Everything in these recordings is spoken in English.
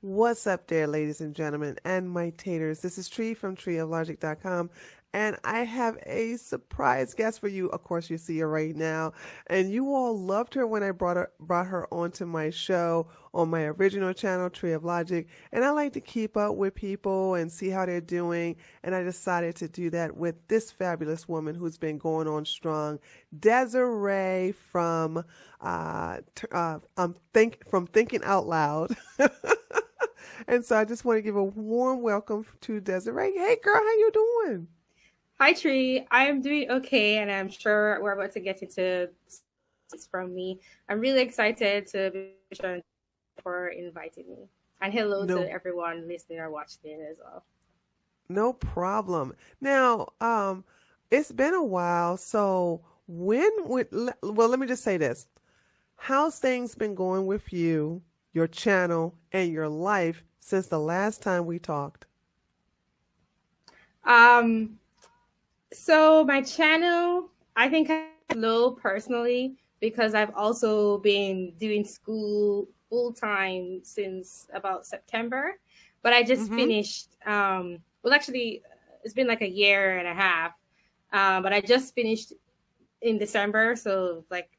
What's up there, ladies and gentlemen, and my taters? This is Tree from treeoflogic.com, and I have a surprise guest for you. Of course, you see her right now, and you all loved her when I brought her onto my show on my original channel, Tree of Logic. And I like to keep up with people and see how they're doing, and I decided to do that with this fabulous woman who's been going on strong, Desiree from Thinking Out Loud. And so I just want to give a warm welcome to Desiree. Hey, girl, how you doing? Hi, Tree. I'm doing okay, and I'm sure we're about to get into this from me. I'm really excited to be joined for inviting me. And hello to everyone listening or watching as well. No problem. Now, it's been a while, so let me just say this. How's things been going with you, your channel, and your life since the last time we talked? So my channel, I think I'm slow personally because I've also been doing school full time since about September, but I just finished, actually it's been like a year and a half, but I just finished in December. So like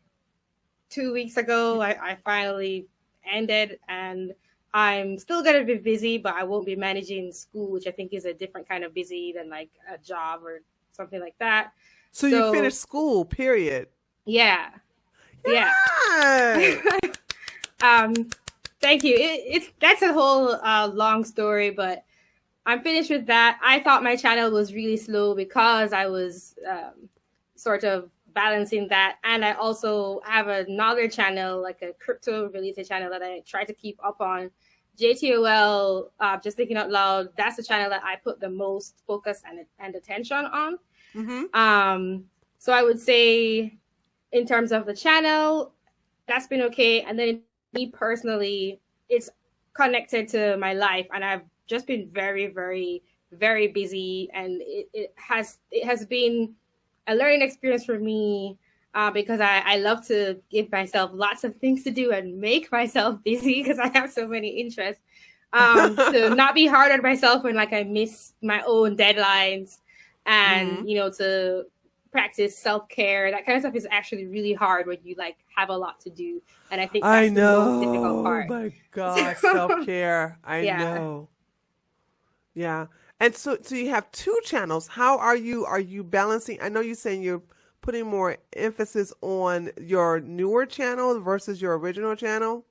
2 weeks ago, I finally ended, and I'm still going to be busy, but I won't be managing school, which I think is a different kind of busy than like a job or something like that. So you finished school, period. Yeah. Yeah. Thank you. That's a whole long story, but I'm finished with that. I thought my channel was really slow because I was sort of balancing that. And I also have another channel, like a crypto related channel that I try to keep up on. JTOL, Just Thinking Out Loud, that's the channel that I put the most focus and attention on. So I would say in terms of the channel, that's been okay. And then me personally, it's connected to my life, and I've just been very, very, very busy. And it has been a learning experience for me because I love to give myself lots of things to do and make myself busy because I have so many interests. To not be hard on myself when like I miss my own deadlines, and to practice self-care. That kind of stuff is actually really hard when you like have a lot to do, and I think that's the most difficult part. Oh my God, self-care. I know. Yeah. And so you have two channels. How are you balancing? I know you're saying you're putting more emphasis on your newer channel versus your original channel.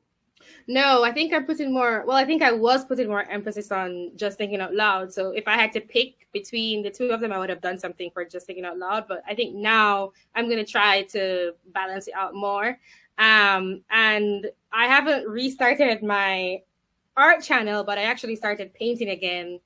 No, I think I'm putting more. Well, I think I was putting more emphasis on Just Thinking Out Loud. So if I had to pick between the two of them, I would have done something for Just Thinking Out Loud. But I think now I'm going to try to balance it out more. And I haven't restarted my art channel, but I actually started painting again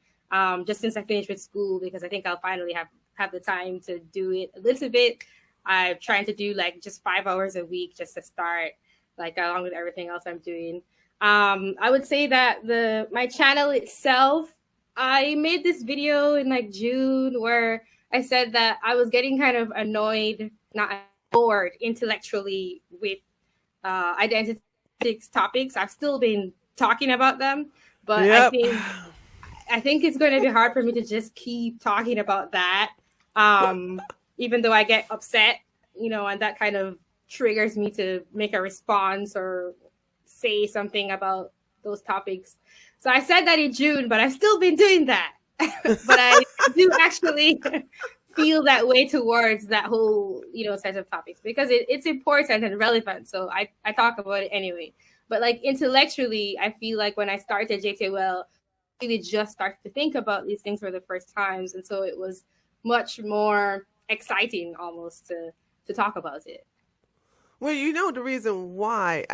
just since I finished with school, because I think I'll finally have the time to do it a little bit. I'm trying to do like just 5 hours a week just to start, like along with everything else I'm doing. I would say that my channel itself, I made this video in like June where I said that I was getting kind of annoyed, not bored intellectually with identity topics. I've still been talking about them, but I think it's going to be hard for me to just keep talking about that, even though I get upset, and that kind of triggers me to make a response or say something about those topics. So I said that in June, but I've still been doing that. But I do actually feel that way towards that whole, set of topics, because it's important and relevant. So I talk about it anyway. But like intellectually, I feel like when I started JTOL, I really just started to think about these things for the first times. And so it was much more exciting almost to talk about it. Well, the reason why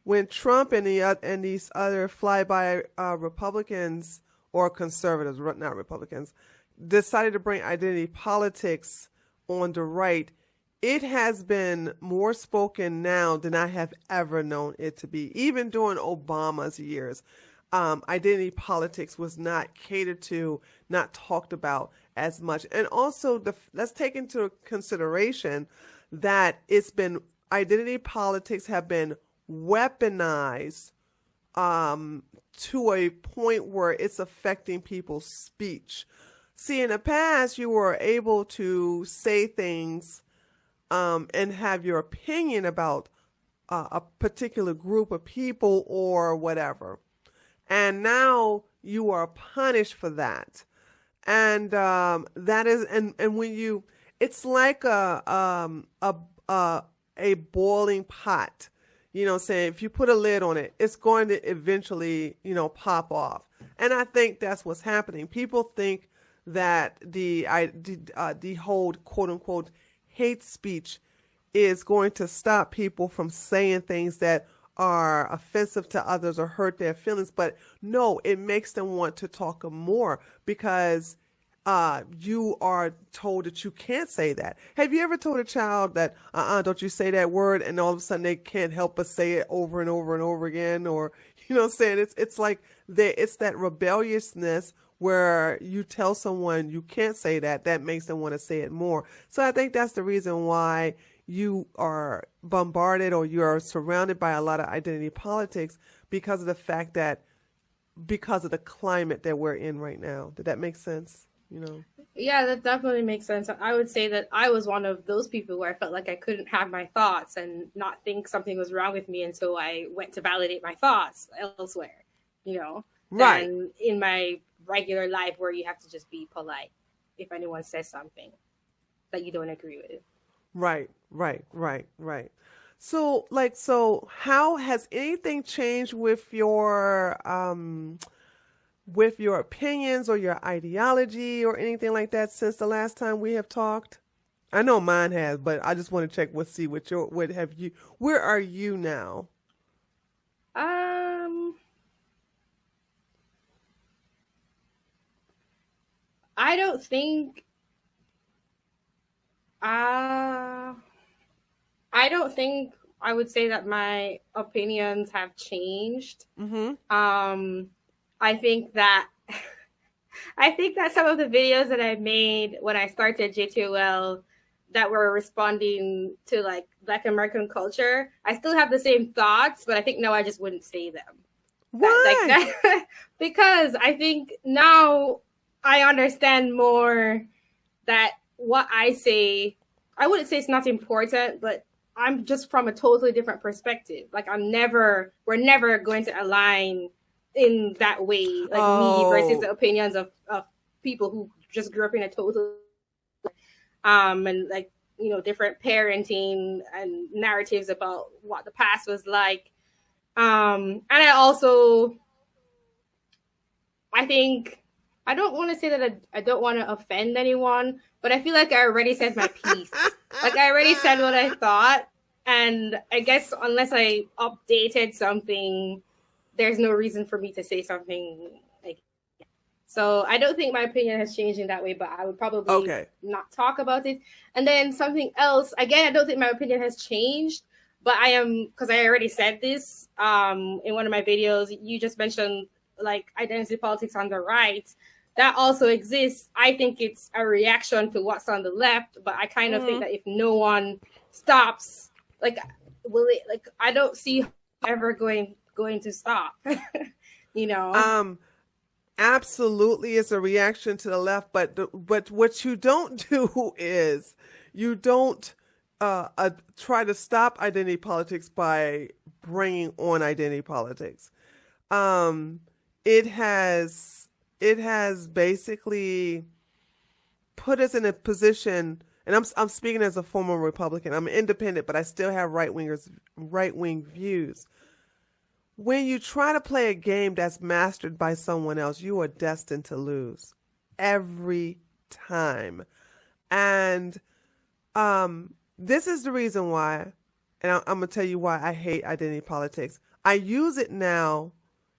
when Trump and these other flyby Republicans or conservatives, not Republicans, decided to bring identity politics on the right, it has been more spoken now than I have ever known it to be. Even during Obama's years, identity politics was not catered to, not talked about as much. And also, let's take into consideration that identity politics have been weaponized to a point where it's affecting people's speech. See, in the past, you were able to say things and have your opinion about a particular group of people or whatever. And now you are punished for that. And that is, and when you, it's like a boiling pot. You know, saying if you put a lid on it, it's going to eventually, pop off. And I think that's what's happening. People think that the whole quote unquote hate speech is going to stop people from saying things that are offensive to others or hurt their feelings. But no, it makes them want to talk more because you are told that you can't say that. Have you ever told a child that, don't you say that word, and all of a sudden they can't help but say it over and over and over again? Or, saying it's like it's that rebelliousness where you tell someone you can't say that makes them want to say it more. So I think that's the reason why you are bombarded or you are surrounded by a lot of identity politics because of the fact that, because of the climate that we're in right now. Did that make sense? Yeah, that definitely makes sense. I would say that I was one of those people where I felt like I couldn't have my thoughts and not think something was wrong with me until I went to validate my thoughts elsewhere, right, than in my regular life where you have to just be polite if anyone says something that you don't agree with. Right. So how has anything changed with your opinions or your ideology or anything like that since the last time we have talked? I know mine has, but I just want to check where are you now? I don't think I would say that my opinions have changed. Mm-hmm. I think that some of the videos that I made when I started JTOL that were responding to like Black American culture, I still have the same thoughts, but I think now I just wouldn't say them. Why? Because I think now I understand more that what I say, I wouldn't say it's not important, but I'm just from a totally different perspective. Like we're never going to align in that way, like me versus the opinions of people who just grew up in a total and like different parenting and narratives about what the past was like, and I think I don't want to say that I don't want to offend anyone, but I feel like I already said my piece. Like I already said what I thought, and I guess unless I updated something, there's no reason for me to say something like that. So I don't think my opinion has changed in that way, but I would probably not talk about it. And then something else, again, I don't think my opinion has changed, but because I already said this in one of my videos, you just mentioned like identity politics on the right. That also exists. I think it's a reaction to what's on the left, but I kind of think that if no one stops, I don't see ever going to stop. Absolutely, it's a reaction to the left, but what you don't do is you don't try to stop identity politics by bringing on identity politics. It has basically put us in a position, and I'm speaking as a former Republican. I'm independent, but I still have right-wing views. When you try to play a game that's mastered by someone else, you are destined to lose every time. And this is the reason why, and I'm going to tell you why I hate identity politics. I use it now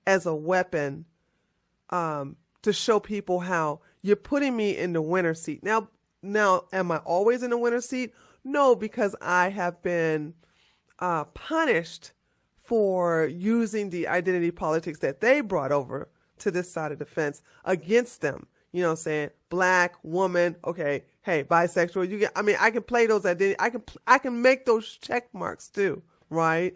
as a weapon to show people how you're putting me in the winner's seat. Now, am I always in the winner's seat? No, because I have been punished for using the identity politics that they brought over to this side of the fence against them. Saying black, woman, okay, hey, bisexual. I can play those identity. I can make those check marks too, right?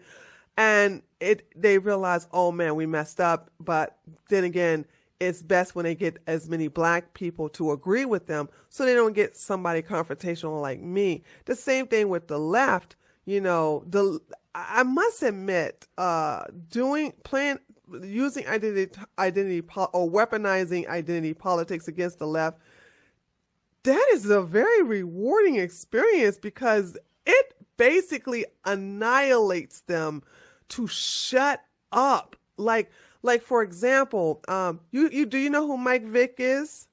And they realize, oh man, we messed up. But then again, it's best when they get as many black people to agree with them so they don't get somebody confrontational like me. The same thing with the left. You know, I must admit, using identity or weaponizing identity politics against the left, that is a very rewarding experience because it basically annihilates them to shut up. Like for example, do you know who Mike Vick is?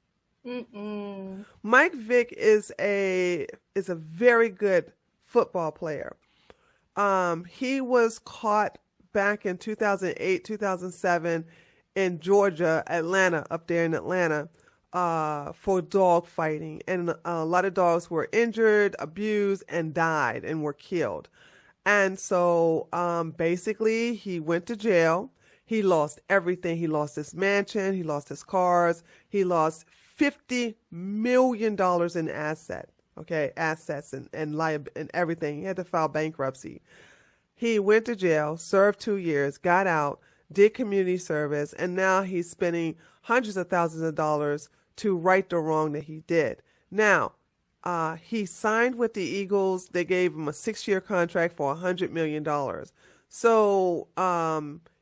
Mm-mm. Mike Vick is a very good football player. He was caught back in 2008, 2007 in Georgia, Atlanta, up there in Atlanta, for dog fighting. And a lot of dogs were injured, abused, and died and were killed. And so basically he went to jail. He lost everything. He lost his mansion. He lost his cars. He lost $50 million in assets and and everything. He had to file bankruptcy. He went to jail, served 2 years, got out, did community service, and now he's spending hundreds of thousands of dollars to right the wrong that he did. Now, he signed with the Eagles. They gave him a 6-year contract for $100 million. So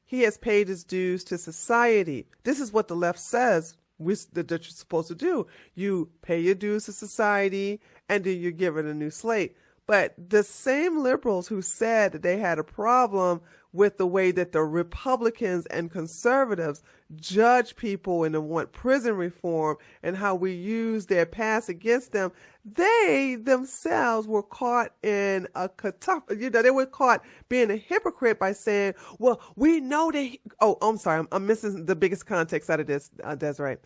he has paid his dues to society. This is what the left says that you're supposed to do. You pay your dues to society, and then you give it a new slate. But the same liberals who said that they had a problem with the way that the Republicans and conservatives judge people and want prison reform and how we use their past against them, they themselves were caught in they were caught being a hypocrite by saying, well, we know that I'm sorry, I'm missing the biggest context out of this, Desiree.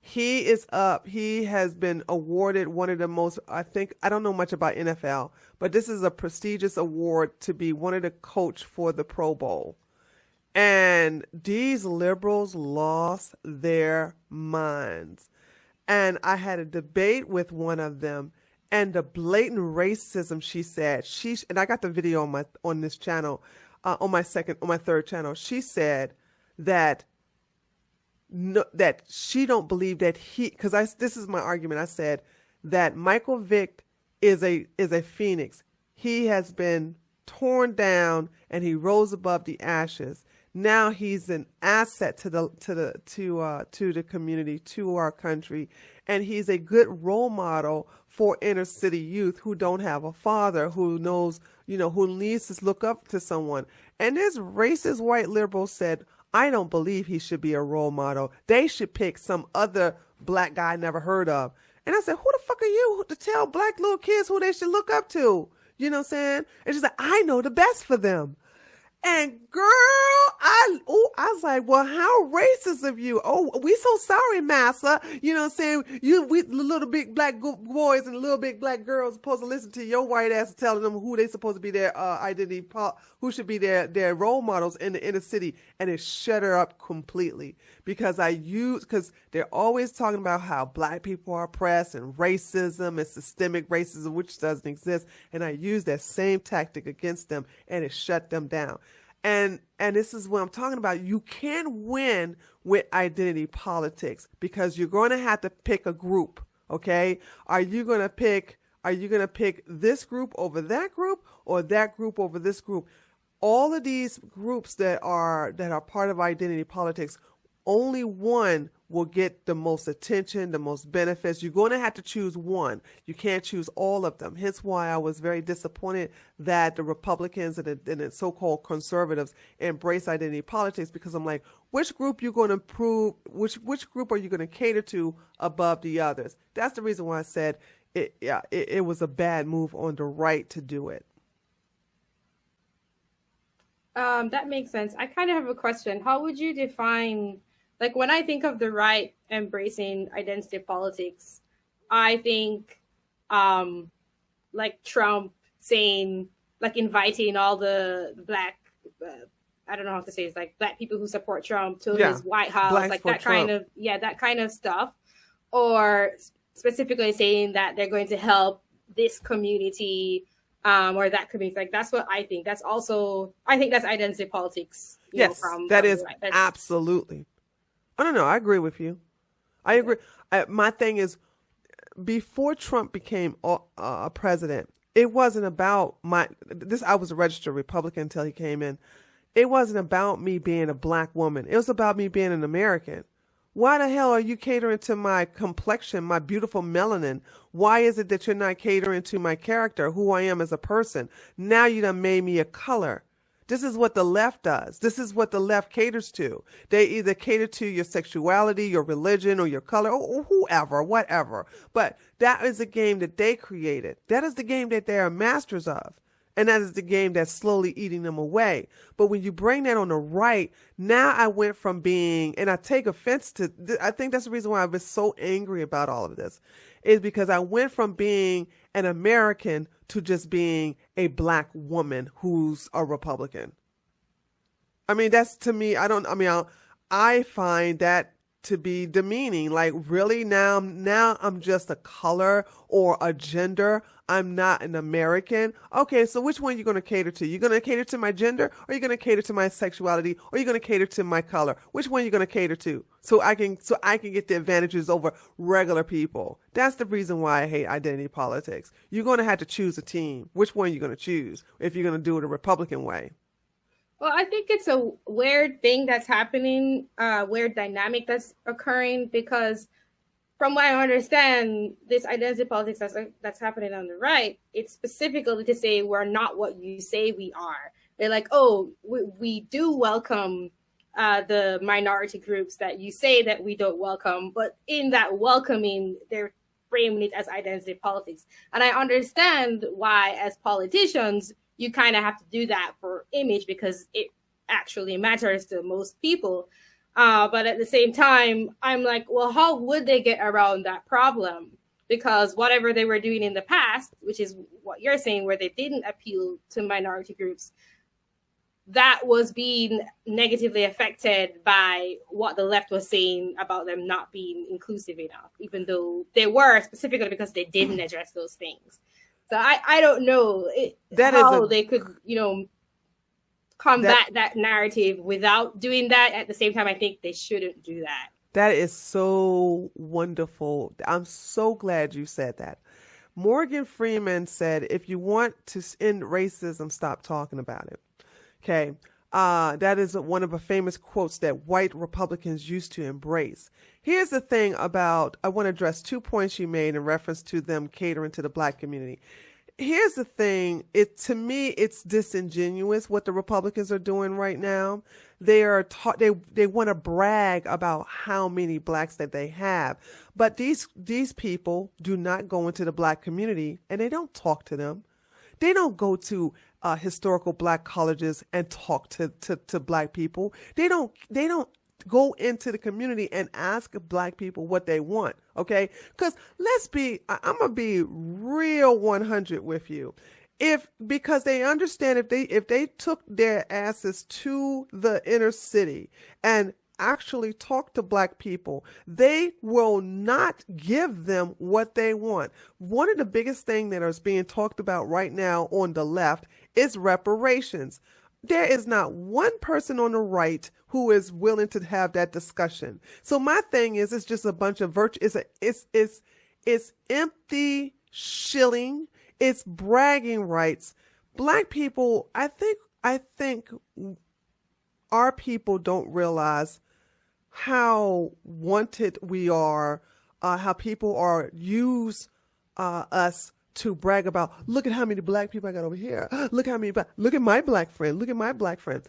He is up. He has been awarded one of the most, I don't know much about NFL, but this is a prestigious award to be one of the coach for the Pro Bowl. And these liberals lost their minds. And I had a debate with one of them, and the blatant racism she said, and I got the video on this channel, on my third channel. She said that that she don't believe that this is my argument. I said that Michael Vick is a phoenix. He has been torn down and he rose above the ashes. Now he's an asset to the community, to our country, and he's a good role model for inner city youth who don't have a father, who knows, who needs to look up to someone. And this racist white liberal said, I don't believe he should be a role model. They should pick some other black guy I never heard of. And I said, who the fuck are you to tell black little kids who they should look up to? You know what I'm saying? And she's like, I know the best for them. And girl, I was like, well, how racist of you. Oh, we so sorry, massa. You know what I'm saying? We the little big black boys and the little big black girls supposed to listen to your white ass telling them who they supposed to be their identity, who should be their role models in the inner city. And it shut her up completely because they're always talking about how black people are oppressed and racism and systemic racism, which doesn't exist. And I used that same tactic against them and it shut them down. And this is what I'm talking about. You can't win with identity politics because you're going to have to pick a group. Okay. Are you going to pick this group over that group or that group over this group? All of these groups that are part of identity politics, only one will get the most attention, the most benefits. You're going to have to choose one. You can't choose all of them. Hence why I was very disappointed that the Republicans and the so-called conservatives embrace identity politics, because I'm like, which group you going to prove, which group are you going to cater to above the others? That's the reason why I said it was a bad move on the right to do it. That makes sense. I kind of have a question. How would you define, like, when I think of the right embracing identity politics, I think like Trump saying, like, inviting all the black, I don't know how to say it, like black people who support Trump to his White House, like that kind of, that kind of stuff. Or specifically saying that they're going to help this community or that could be like, that's what I think. That's also, I think that's identity politics. Yes, From that is the right. absolutely. I don't know. I agree with you. I agree. My thing is, before Trump became a president, it wasn't about I was a registered Republican until he came in. It wasn't about me being a black woman. It was about me being an American. Why the hell are you catering to my complexion, my beautiful melanin? Why is it that you're not catering to my character, who I am as a person? Now you done made me a color. This is what the left does. This is what the left caters to. They either cater to your sexuality, your religion, or your color, or whoever, whatever. But that is a game that they created. That is the game that they are masters of. And that is the game that's slowly eating them away. But when you bring that on the right, now I went from being, and I take offense to, I think that's the reason why I've been so angry about all of this, is because I went from being an American to just being a black woman who's a Republican. I mean, that's to me, I find that to be demeaning. Like, really, now I'm just a color or a gender. I'm not an American. Okay, so which one are you going to cater to? You're going to cater to my gender, or are you going to cater to my sexuality, or are you going to cater to my color? Which one are you going to cater to? So I can get the advantages over regular people. That's the reason why I hate identity politics. You're going to have to choose a team. Which one are you going to choose if you're going to do it a Republican way? Well, I think it's a weird thing that's happening, weird dynamic that's occurring, because from what I understand, this identity politics that's happening on the right, it's specifically to say we're not what you say we are. They're like, oh, we do welcome the minority groups that you say that we don't welcome, but in that welcoming, they're framing it as identity politics. And I understand why, as politicians, you kind of have to do that for image, because it actually matters to most people. But at the same time, I'm like, well, how would they get around that problem? Because whatever they were doing in the past, which is what you're saying, where they didn't appeal to minority groups, that was being negatively affected by what the left was saying about them not being inclusive enough, even though they were, specifically because they didn't address those things. So I don't know how they could, combat that narrative without doing that. At the same time, I think they shouldn't do that. That is so wonderful. I'm so glad you said that. Morgan Freeman said, if you want to end racism, stop talking about it. Okay. That is one of the famous quotes that white Republicans used to embrace. Here's the thing about, I want to address 2 points you made in reference to them catering to the black community. Here's the thing. To me, it's disingenuous what the Republicans are doing right now. They want to brag about how many blacks that they have, but these people do not go into the black community and they don't talk to them. They don't go to historical black colleges and talk to black people. They don't go into the community and ask black people what they want. Okay. Cause I'm going to be real 100 with you. Because they understand if they took their asses to the inner city and actually talk to black people, they will not give them what they want. One of the biggest things that is being talked about right now on the left is reparations. There is not one person on the right who is willing to have that discussion. So my thing is, it's just a bunch of it's empty shilling. It's bragging rights. Black people, I think our people don't realize how wanted we are, how people use us to brag about, look at how many black people I got over here. Look at my black friend. Look at my black friend.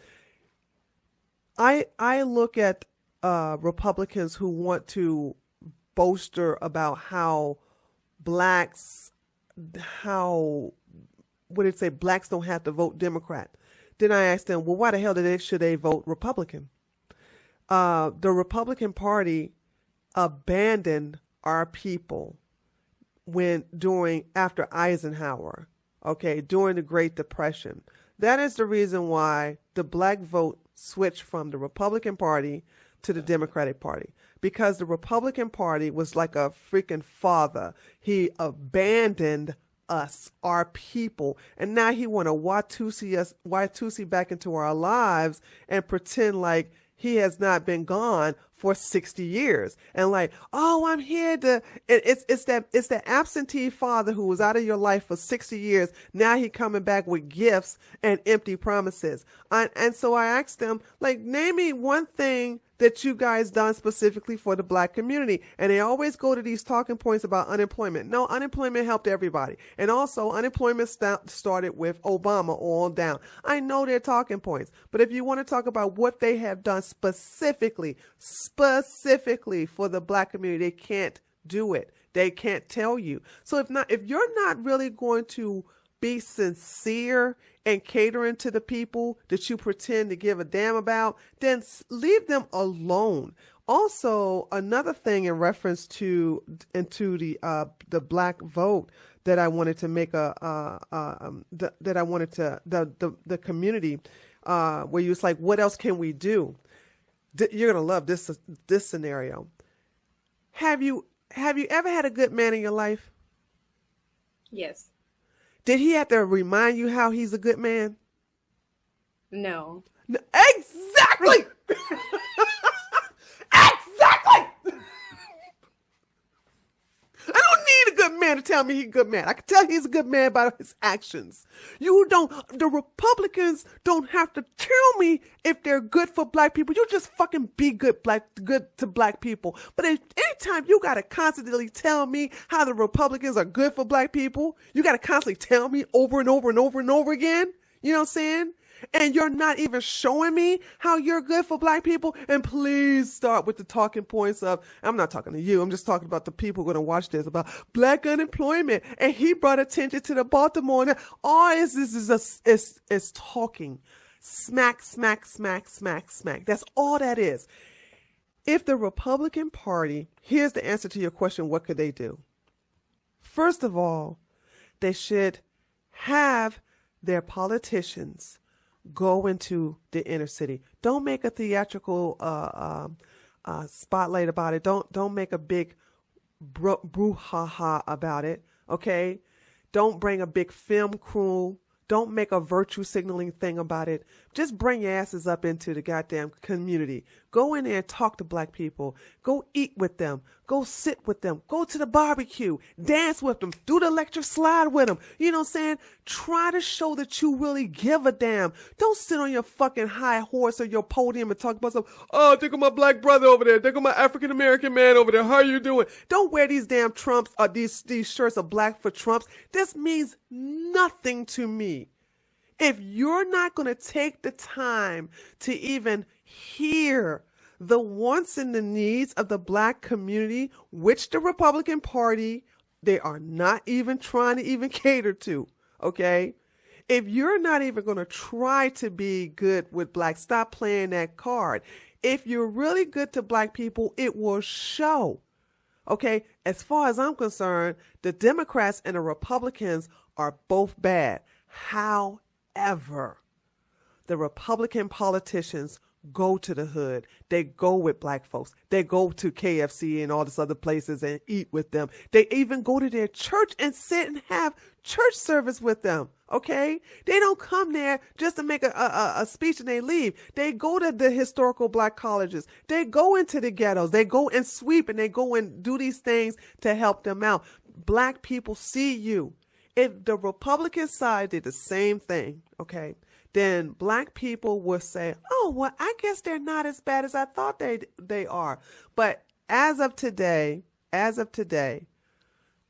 I look at Republicans who want to boaster about how blacks don't have to vote Democrat. Then I ask them, well, why the hell should they vote Republican? The Republican Party abandoned our people after Eisenhower, okay, during the Great Depression. That is the reason why the black vote switched from the Republican Party to the Democratic Party, because the Republican Party was like a freaking father. He abandoned us, our people. And now he want to Watusi back into our lives and pretend like he has not been gone for 60 years. And like, oh, I'm here to, it's that absentee father who was out of your life for 60 years. Now he coming back with gifts and empty promises. And so I asked them, like, name me one thing that you guys done specifically for the black community. And they always go to these talking points about unemployment. No, unemployment helped everybody. And also unemployment started with Obama on down. I know they're talking points, but if you want to talk about what they have done specifically for the black community, they can't do it. They can't tell you. So if you're not really going to be sincere and catering to the people that you pretend to give a damn about, then leave them alone. Also, another thing in reference to the black vote that I wanted to make the community where you was like, what else can we do? You're gonna love this scenario. Have you ever had a good man in your life? Yes. Did he have to remind you how he's a good man? No. Exactly. Exactly. I don't need a good man to tell me he's a good man. I can tell he's a good man by his actions. The Republicans don't have to tell me if they're good for black people. You just fucking be good to black people. But anytime you got to constantly tell me how the Republicans are good for black people, you got to constantly tell me over and over and over and over again. You know what I'm saying? And you're not even showing me how you're good for black people. And please start with the talking points of, I'm not talking to you, I'm just talking about the people who are going to watch this, about black unemployment. And he brought attention to the Baltimore. And all is talking. Smack, smack, smack, smack, smack. That's all that is. If the Republican Party, here's the answer to your question, what could they do? First of all, they should have their politicians go into the inner city. Don't make a theatrical spotlight about it. Don't make a big brouhaha about it. Okay? Don't bring a big film crew. Don't make a virtue signaling thing about it. Just bring your asses up into the goddamn community. Go in there and talk to black people. Go eat with them. Go sit with them. Go to the barbecue. Dance with them. Do the electric slide with them. You know what I'm saying? Try to show that you really give a damn. Don't sit on your fucking high horse or your podium and talk about stuff. Oh, think of my black brother over there. Think of my African American man over there. How you doing? Don't wear these damn Trumps or these shirts of black for Trumps. This means nothing to me. If you're not going to take the time to even hear the wants and the needs of the black community, which the Republican Party, they are not even trying to even cater to, okay? If you're not even going to try to be good with black, stop playing that card. If you're really good to black people, it will show, okay? As far as I'm concerned, the Democrats and the Republicans are both bad. However, the Republican politicians go to the hood. They go with black folks. They go to KFC and all these other places and eat with them. They even go to their church and sit and have church service with them. Okay? They don't come there just to make a speech and they leave. They go to the historical black colleges. They go into the ghettos. They go and sweep and they go and do these things to help them out. Black people see you. If the Republican side did the same thing, okay, then black people would say, oh, well, I guess they're not as bad as I thought they are. But as of today,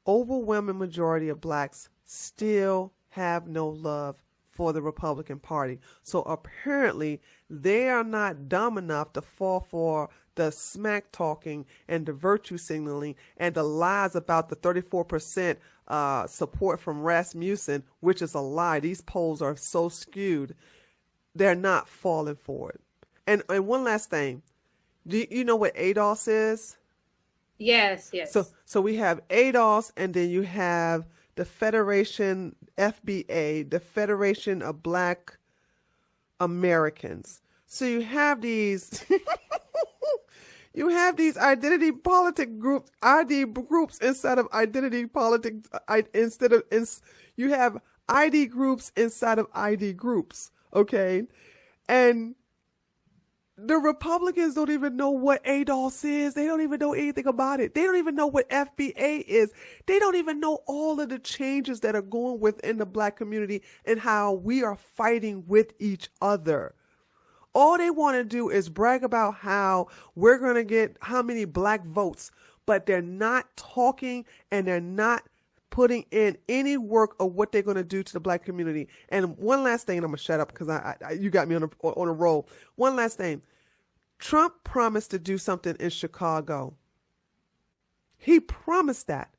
overwhelming majority of blacks still have no love for the Republican Party. So apparently they are not dumb enough to fall for the smack talking and the virtue signaling and the lies about the 34% support from Rasmussen, which is a lie. These polls are so skewed. They're not falling for it. And one last thing. Do you know what ADOS is? Yes. So we have ADOS, and then you have the Federation, FBA, the Federation of Black Americans. So you have these You have these identity politic groups, ID groups instead of identity politics. You have ID groups inside of ID groups. Okay, and the Republicans don't even know what ADOS is. They don't even know anything about it. They don't even know what FBA is. They don't even know all of the changes that are going within the Black community and how we are fighting with each other. All they want to do is brag about how we're going to get how many Black votes, but they're not talking and they're not putting in any work of what they're going to do to the Black community. And one last thing, and I'm going to shut up because you got me on a roll. One last thing. Trump promised to do something in Chicago. He promised that.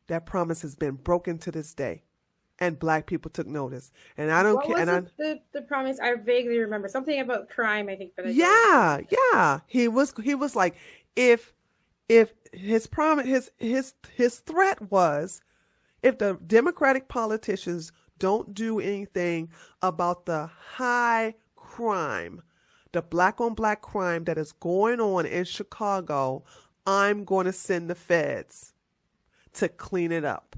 That promise has been broken to this day. And Black people took notice. And I don't care. What was the promise? I vaguely remember something about crime, I think. But yeah. He was like, if his promise, his threat was, if the Democratic politicians don't do anything about the high crime, the Black on Black crime that is going on in Chicago, I'm going to send the feds to clean it up.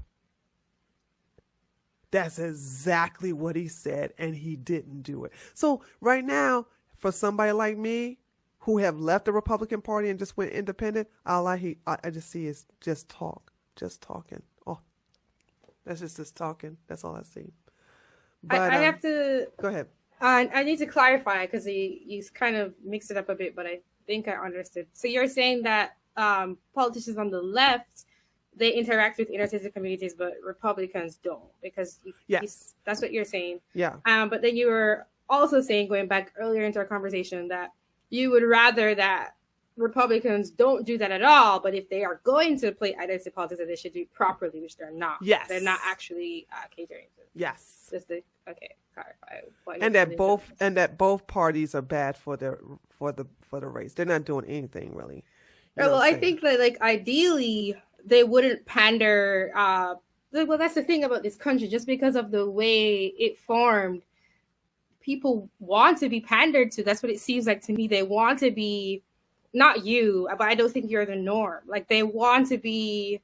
That's exactly what he said, and he didn't do it. So right now, for somebody like me who have left the Republican Party and just went independent, all I just see is just talking. Oh, that's just talking. That's all I see. But I have to go ahead. I need to clarify because you kind of mixed it up a bit, but I think I understood. So you're saying that politicians on the left, they interact with inner city communities, but Republicans don't, because yes, that's what you're saying. Yeah. But then you were also saying, going back earlier into our conversation, that you would rather that Republicans don't do that at all, but if they are going to play identity politics, that they should do it properly, which they're not. Yes. They're not actually catering to. Yes. Just to clarify. And that both parties are bad for the race. They're not doing anything really. Well, I think that ideally they wouldn't pander. Well, that's the thing about this country. Just because of the way it formed, people want to be pandered to. That's what it seems like to me. They want to be, not you, but I don't think you're the norm. They want to be,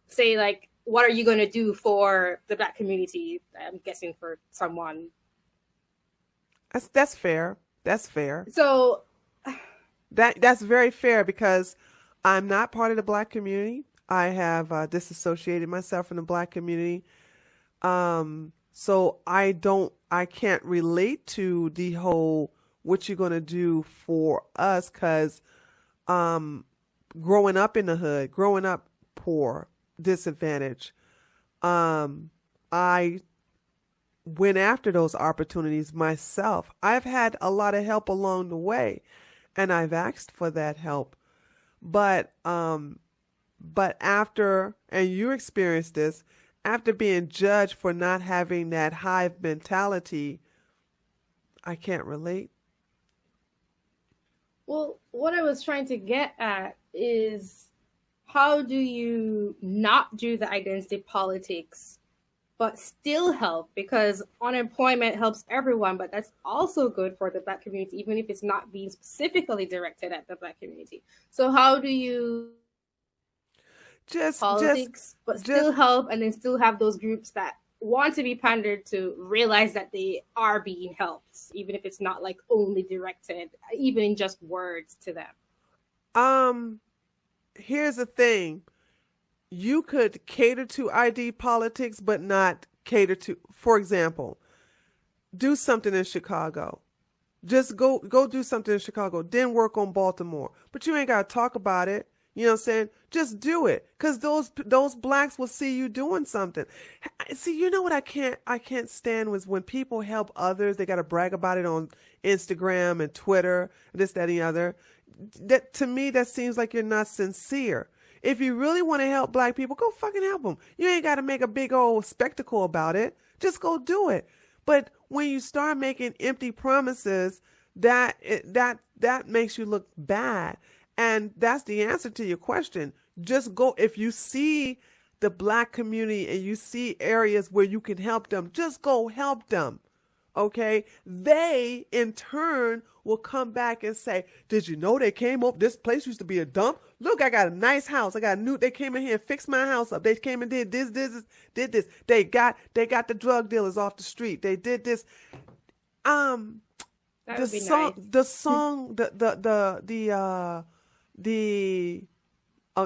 say, what are you going to do for the Black community? I'm guessing for someone. That's fair. That's fair. So that's very fair, because I'm not part of the Black community. I have disassociated myself from the Black community. So I can't relate to the whole, what you're going to do for us, because growing up in the hood, growing up poor, disadvantaged, I went after those opportunities myself. I've had a lot of help along the way, and I've asked for that help. But after, and you experienced this, after being judged for not having that hive mentality, I can't relate. Well, what I was trying to get at is, how do you not do the identity politics but still help? Because unemployment helps everyone, but that's also good for the Black community, even if it's not being specifically directed at the Black community. So how do you still help, and then still have those groups that want to be pandered to realize that they are being helped, even if it's not only directed, even in just words, to them? Here's the thing. You could cater to ID politics, but not cater to, for example, do something in Chicago. Just go do something in Chicago, then work on Baltimore. But you ain't got to talk about it. You know what I'm saying? Just do it, because those Blacks will see you doing something. See, you know what I can't stand was when people help others. They got to brag about it on Instagram and Twitter, this, that, and the other. That, to me, that seems like you're not sincere. If you really want to help Black people, go fucking help them. You ain't got to make a big old spectacle about it. Just go do it. But when you start making empty promises, that makes you look bad. And that's the answer to your question. Just go. If you see the Black community and you see areas where you can help them, just go help them. Okay, they in turn will come back and say, "Did you know they came up? This place used to be a dump. Look, I got a nice house. I got a new. They came in here and fixed my house up. They came and did this, did this. They got the drug dealers off the street. They did this. That The would be song, nice. the song, the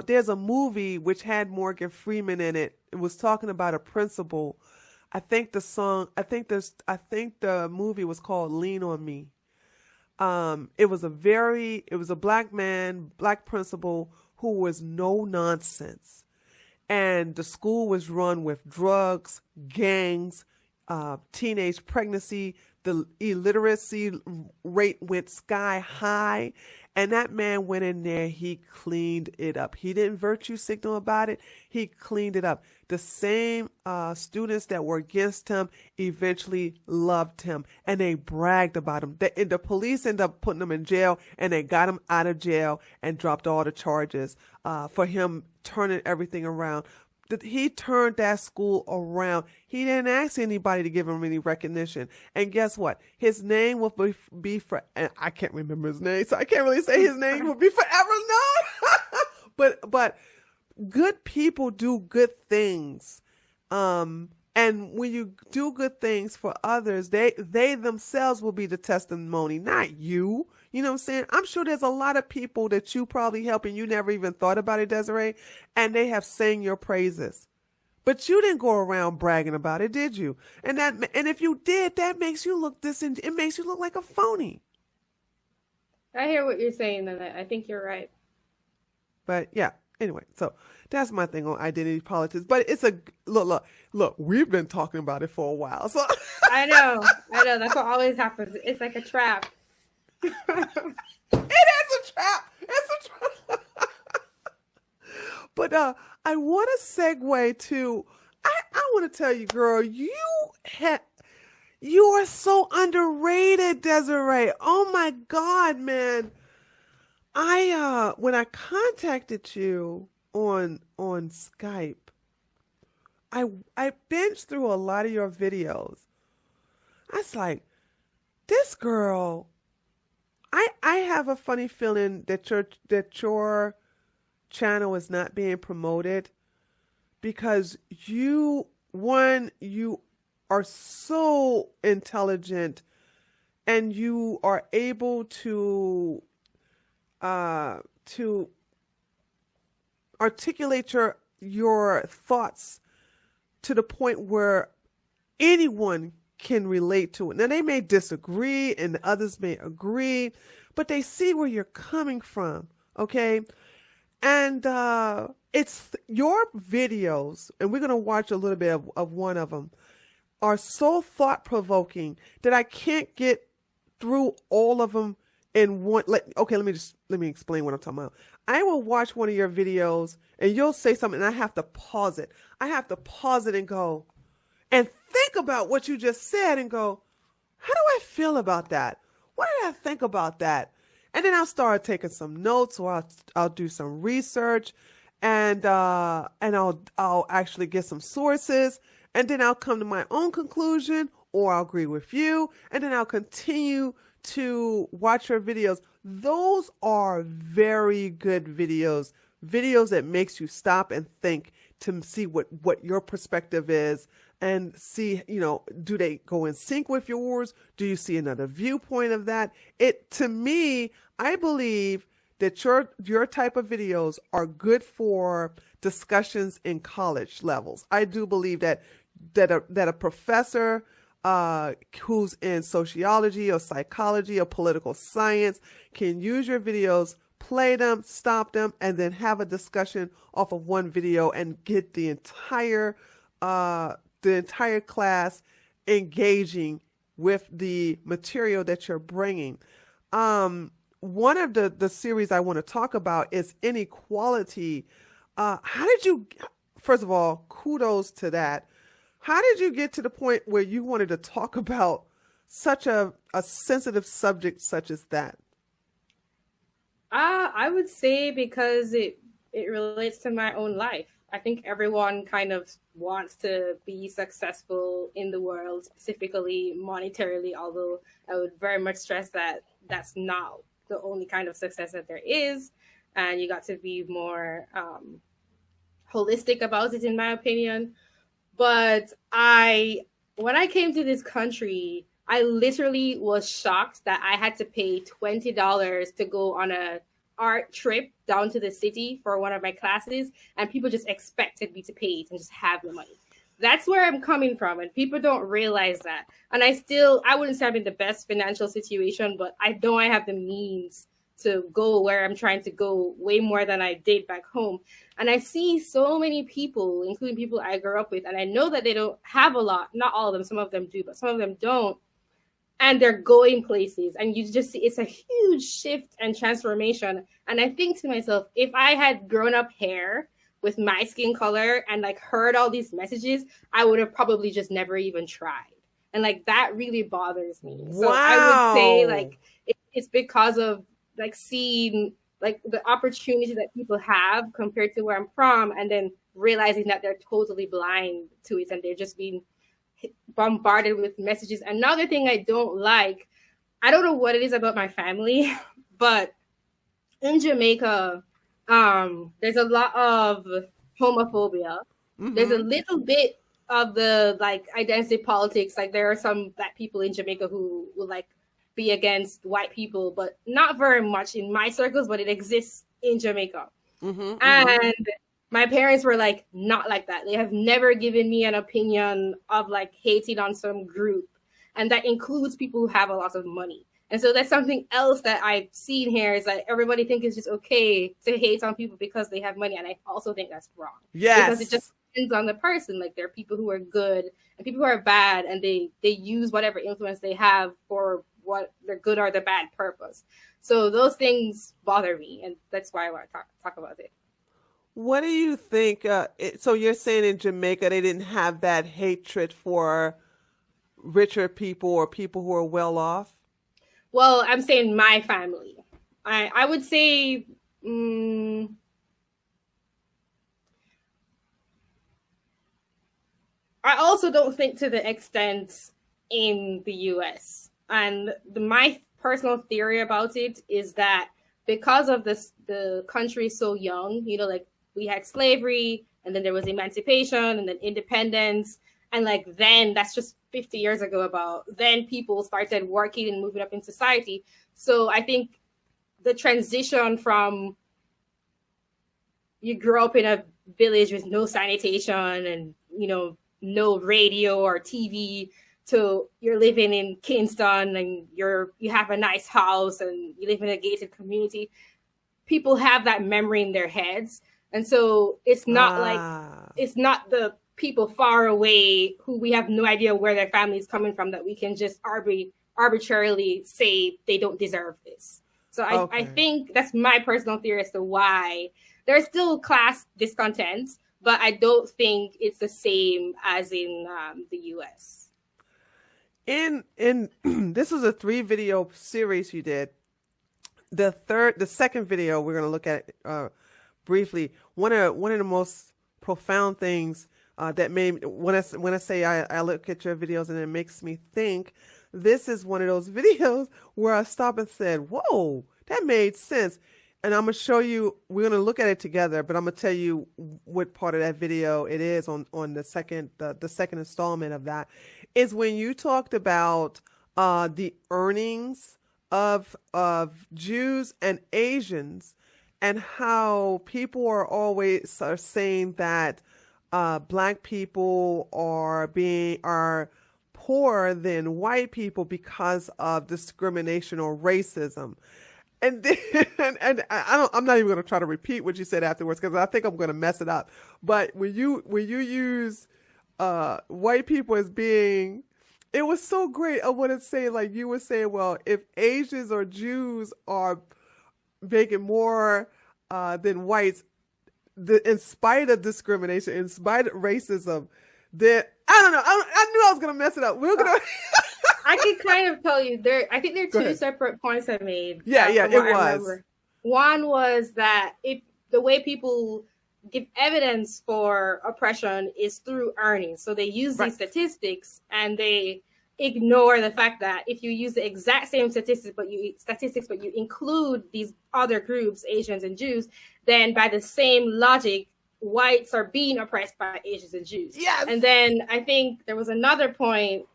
there's a movie which had Morgan Freeman in it. It was talking about a principal. I think the movie was called Lean on Me. It was a black man, black principal who was no nonsense. And the school was run with drugs, gangs, teenage pregnancy. The illiteracy rate went sky high. And that man went in there, he cleaned it up. He didn't virtue signal about it. He cleaned it up. The same students that were against him eventually loved him, and they bragged about him. The police ended up putting him in jail, and they got him out of jail and dropped all the charges for him turning everything around. He turned that school around. He didn't ask anybody to give him any recognition. And guess what? His name will be for, and I can't remember his name, so I can't really say his name will be forever known. But good people do good things. And when you do good things for others, they themselves will be the testimony, not you. You know what I'm saying? I'm sure there's a lot of people that you probably help and you never even thought about it, Desiree, and they have sang your praises. But you didn't go around bragging about it, did you? And if you did, that makes you look it makes you look like a phony. I hear what you're saying, and I think you're right. But yeah, anyway, so that's my thing on identity politics. But it's look, we've been talking about it for a while. So I know. That's what always happens. It's like a trap. It is a trap. It's a trap. But I want to segue to. I want to tell you, girl, you are so underrated, Desiree. Oh my God, man. When I contacted you on Skype, I binged through a lot of your videos. I was like, this girl. I have a funny feeling that your channel is not being promoted because you are so intelligent and you are able to articulate your thoughts to the point where anyone can relate to it. Now, they may disagree and others may agree, but they see where you're coming from, okay? And it's your videos, and we're going to watch a little bit of one of them, are so thought-provoking that I can't get through all of them in one. Okay, let me explain what I'm talking about. I will watch one of your videos, and you'll say something, and I have to pause it. I have to pause it and go, and think about what you just said and go, how do I feel about that? What did I think about that? And then I'll start taking some notes, or I'll do some research, and I'll actually get some sources, and then I'll come to my own conclusion, or I'll agree with you, and then I'll continue to watch your videos. Those are very good videos that makes you stop and think to see what your perspective is and see, do they go in sync with yours? Do you see another viewpoint of that? To me, I believe that your type of videos are good for discussions in college levels. I do believe that a professor who's in sociology or psychology or political science can use your videos, play them, stop them, and then have a discussion off of one video and get the entire class engaging with the material that you're bringing. One of the series I want to talk about is inequality. First of all, kudos to that. How did you get to the point where you wanted to talk about such a sensitive subject such as that? I would say because it relates to my own life. I think everyone kind of wants to be successful in the world, specifically monetarily, although I would very much stress that that's not the only kind of success that there is. And you got to be more holistic about it, in my opinion. But when I came to this country, I literally was shocked that I had to pay $20 to go on a art trip down to the city for one of my classes, and people just expected me to pay it and just have the money. That's where I'm coming from, and people don't realize that. And I wouldn't say I'm in the best financial situation, but I know I have the means to go where I'm trying to go way more than I did back home. And I see so many people, including people I grew up with, and I know that they don't have a lot. Not all of them, some of them do, but some of them don't. And they're going places, and you just see it's a huge shift and transformation. And I think to myself, if I had grown up here with my skin color and like heard all these messages, I would have probably just never even tried. And like that really bothers me. Wow. So I would say like it's because of like seeing like the opportunity that people have compared to where I'm from, and then realizing that they're totally blind to it and they're just being bombarded with messages. Another thing I don't like, I don't know what it is about my family, but in Jamaica, there's a lot of homophobia. Mm-hmm. There's a little bit of the like identity politics. Like there are some Black people in Jamaica who will like be against white people, but not very much in my circles, but it exists in Jamaica. Mm-hmm, and mm-hmm. My parents were like, not like that. They have never given me an opinion of like hating on some group. And that includes people who have a lot of money. And so that's something else that I've seen here is that everybody thinks it's just okay to hate on people because they have money. And I also think that's wrong. Yes. Because it just depends on the person. Like there are people who are good and people who are bad, and they use whatever influence they have for what their good or the bad purpose. So those things bother me. And that's why I want to talk about it. What do you think? So you're saying in Jamaica, they didn't have that hatred for richer people or people who are well off? Well, I'm saying my family. I would say I also don't think to the extent in the US. And my personal theory about it is that because of this, the country is so young, you know, like we had slavery, and then there was emancipation, and then independence. And like then that's just 50 years ago about then people started working and moving up in society. So I think the transition from you grew up in a village with no sanitation and, you know, no radio or TV to you're living in Kingston and you have a nice house and you live in a gated community. People have that memory in their heads. And so it's not like, it's not the people far away who we have no idea where their family is coming from that we can just arbitrarily say they don't deserve this. So I think that's my personal theory as to why there's still class discontent, but I don't think it's the same as in the US. In this was a 3-video series you did. The second video we're going to look at briefly. One of the most profound things that made when I say I look at your videos and it makes me think. This is one of those videos where I stopped and said, "Whoa, that made sense." And I'm gonna show you. We're gonna look at it together, but I'm gonna tell you what part of that video it is on the second installment of that. Is when you talked about the earnings of Jews and Asians, and how people are always saying that Black people are poorer than white people because of discrimination or racism. And then, and I'm not even going to try to repeat what you said afterwards because I think I'm going to mess it up. But when you use white people as being, it was so great. I want to say, like you were saying, well, if Asians or Jews are making more than whites, in spite of discrimination, in spite of racism, then I don't know. I knew I was going to mess it up. We're going to. I can kind of tell you I think there are two separate points I made. Yeah, it was. One was that if the way people give evidence for oppression is through earnings. So they use these statistics and they ignore the fact that if you use the exact same statistics, but you include these other groups, Asians and Jews, then by the same logic, whites are being oppressed by Asians and Jews. Yes. And then I think there was another point.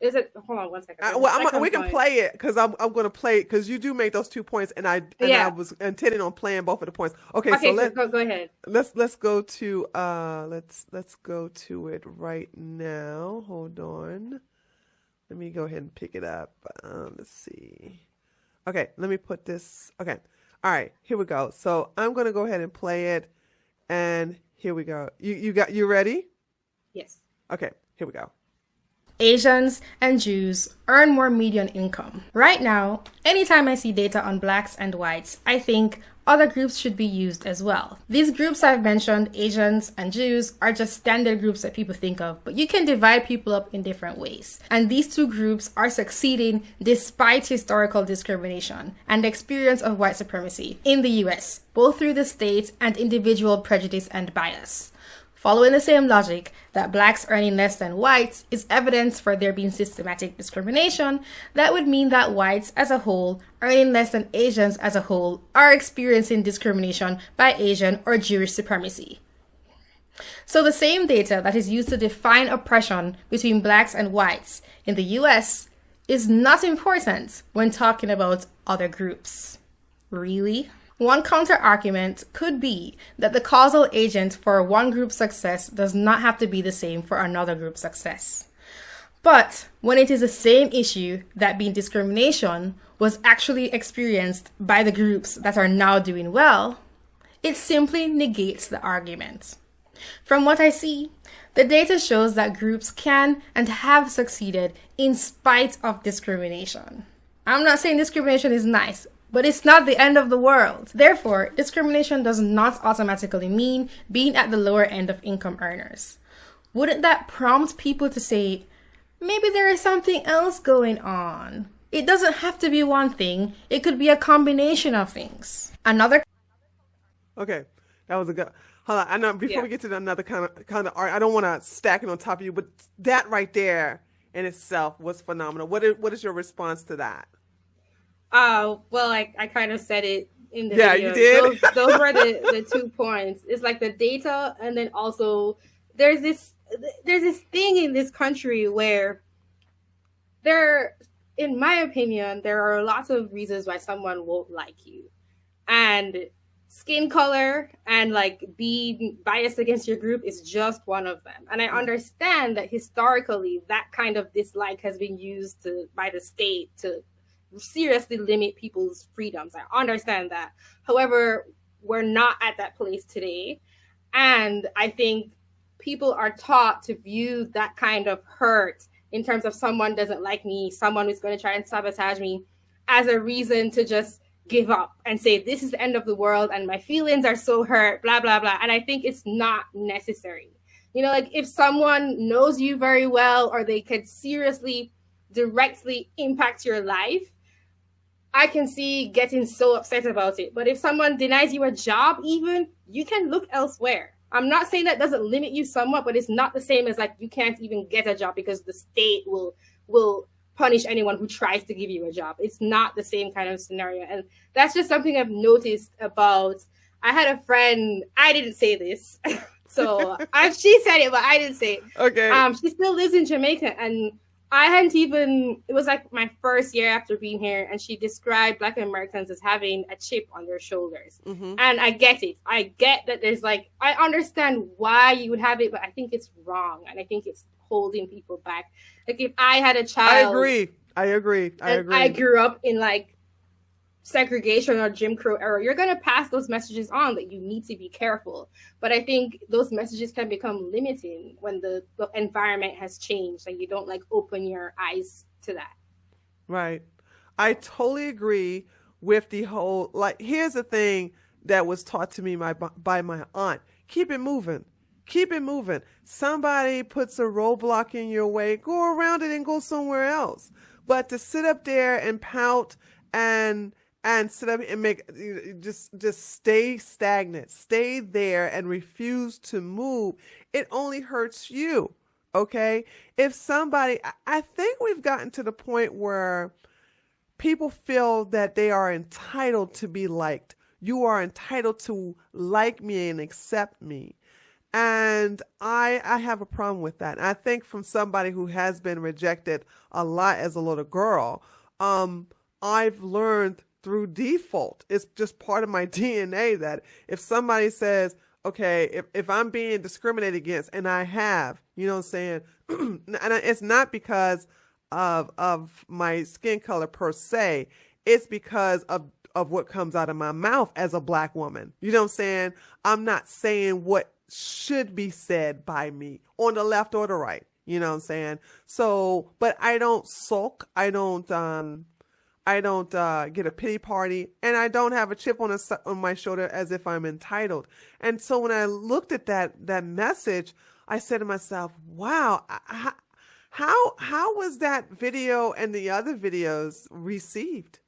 Is it? Hold on one second. We can play it because I'm going to play it because you do make those 2 points, and I was intending on playing both of the points. Okay, so let's go ahead. Let's go to let's go to it right now. Hold on. Let me go ahead and pick it up. Let's see. Okay, let me put this. Okay, all right, here we go. So I'm going to go ahead and play it, and here we go. You ready? Yes. Okay, here we go. Asians and Jews earn more median income. Right now, anytime I see data on blacks and whites, I think other groups should be used as well. These groups I've mentioned, Asians and Jews, are just standard groups that people think of, but you can divide people up in different ways. And these two groups are succeeding despite historical discrimination and the experience of white supremacy in the US, both through the state and individual prejudice and bias. Following the same logic that blacks earning less than whites is evidence for there being systematic discrimination, that would mean that whites as a whole earning less than Asians as a whole are experiencing discrimination by Asian or Jewish supremacy. So the same data that is used to define oppression between blacks and whites in the US is not important when talking about other groups. Really? One counter-argument could be that the causal agent for one group's success does not have to be the same for another group's success. But when it is the same issue, that being discrimination, was actually experienced by the groups that are now doing well, it simply negates the argument. From what I see, the data shows that groups can and have succeeded in spite of discrimination. I'm not saying discrimination is nice, but it's not the end of the world. Therefore, discrimination does not automatically mean being at the lower end of income earners. Wouldn't that prompt people to say, maybe there is something else going on? It doesn't have to be one thing. It could be a combination of things. Okay, that was a good. Hold on, I know before we get to another kind of art, I don't want to stack it on top of you, but that right there in itself was phenomenal. What is your response to that? Well, I kind of said it in the video. You did. Those were the 2 points. It's like the data, and then also there's this thing in this country where in my opinion, there are lots of reasons why someone won't like you, and skin color and like being biased against your group is just one of them. And I understand that historically that kind of dislike has been used by the state to seriously limit people's freedoms. I understand that. However, we're not at that place today. And I think people are taught to view that kind of hurt in terms of someone doesn't like me, someone who's going to try and sabotage me, as a reason to just give up and say, this is the end of the world and my feelings are so hurt, blah, blah, blah. And I think it's not necessary. You know, like if someone knows you very well or they could seriously, directly impact your life, I can see getting so upset about it. But if someone denies you a job, even, you can look elsewhere. I'm not saying that doesn't limit you somewhat, but it's not the same as like you can't even get a job because the state will punish anyone who tries to give you a job. It's not the same kind of scenario. And that's just something I've noticed about, I had a friend, I didn't say this. So she said it, but I didn't say it. Okay. She still lives in Jamaica, and I hadn't even, it was like my first year after being here, and she described Black Americans as having a chip on their shoulders. Mm-hmm. And I get it. I get that there's like, I understand why you would have it, but I think it's wrong. And I think it's holding people back. Like if I had a child. I agree. I grew up in like segregation or Jim Crow era, you're going to pass those messages on that you need to be careful. But I think those messages can become limiting when the environment has changed and you don't like open your eyes to that. Right. I totally agree with the whole, like, here's the thing that was taught to me by my aunt. Keep it moving. Keep it moving. Somebody puts a roadblock in your way, go around it and go somewhere else. But to sit up there and pout and and sit up and just stay stagnant, stay there and refuse to move, it only hurts you. Okay? If somebody, I think we've gotten to the point where people feel that they are entitled to be liked. You are entitled to like me and accept me. And I have a problem with that. And I think from somebody who has been rejected a lot as a little girl, I've learned through default, it's just part of my DNA, that if somebody says, okay, if I'm being discriminated against, and I have, you know what I'm saying, and it's not because of my skin color per se, it's because of what comes out of my mouth as a black woman. You know what I'm saying? I'm not saying what should be said by me on the left or the right. You know what I'm saying? So, but I don't sulk. I don't get a pity party, and I don't have a chip on my shoulder as if I'm entitled. And so when I looked at that message, I said to myself, wow, how was that video and the other videos received?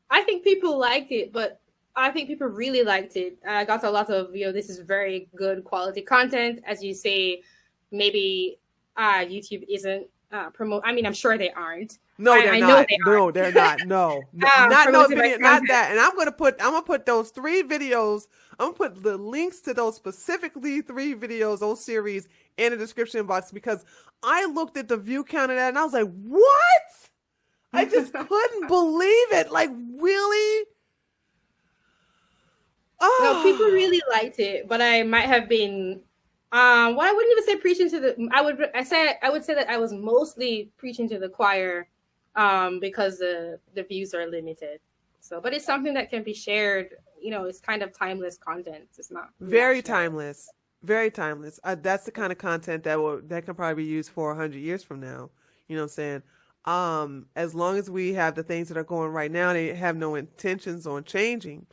I think people liked it, but I think people really liked it. I got a lot of, this is very good quality content. As you say, maybe YouTube isn't I'm sure they aren't. No, they're not. No, they're not. No, not no video, not that. And I'm gonna put those 3 videos. I'm gonna put the links to those specifically 3 videos, those series, in the description box, because I looked at the view count of that and I was like, what? I just couldn't believe it. Like, really? Oh. No, people really liked it, but I might have been. I wouldn't even say preaching to the. I would say that I was mostly preaching to the choir, because the views are limited. So, but it's something that can be shared. It's kind of timeless content. It's not very timeless. Very timeless. That's the kind of content that can probably be used for 100 years from now. You know what I'm saying? As long as we have the things that are going right now, they have no intentions on changing.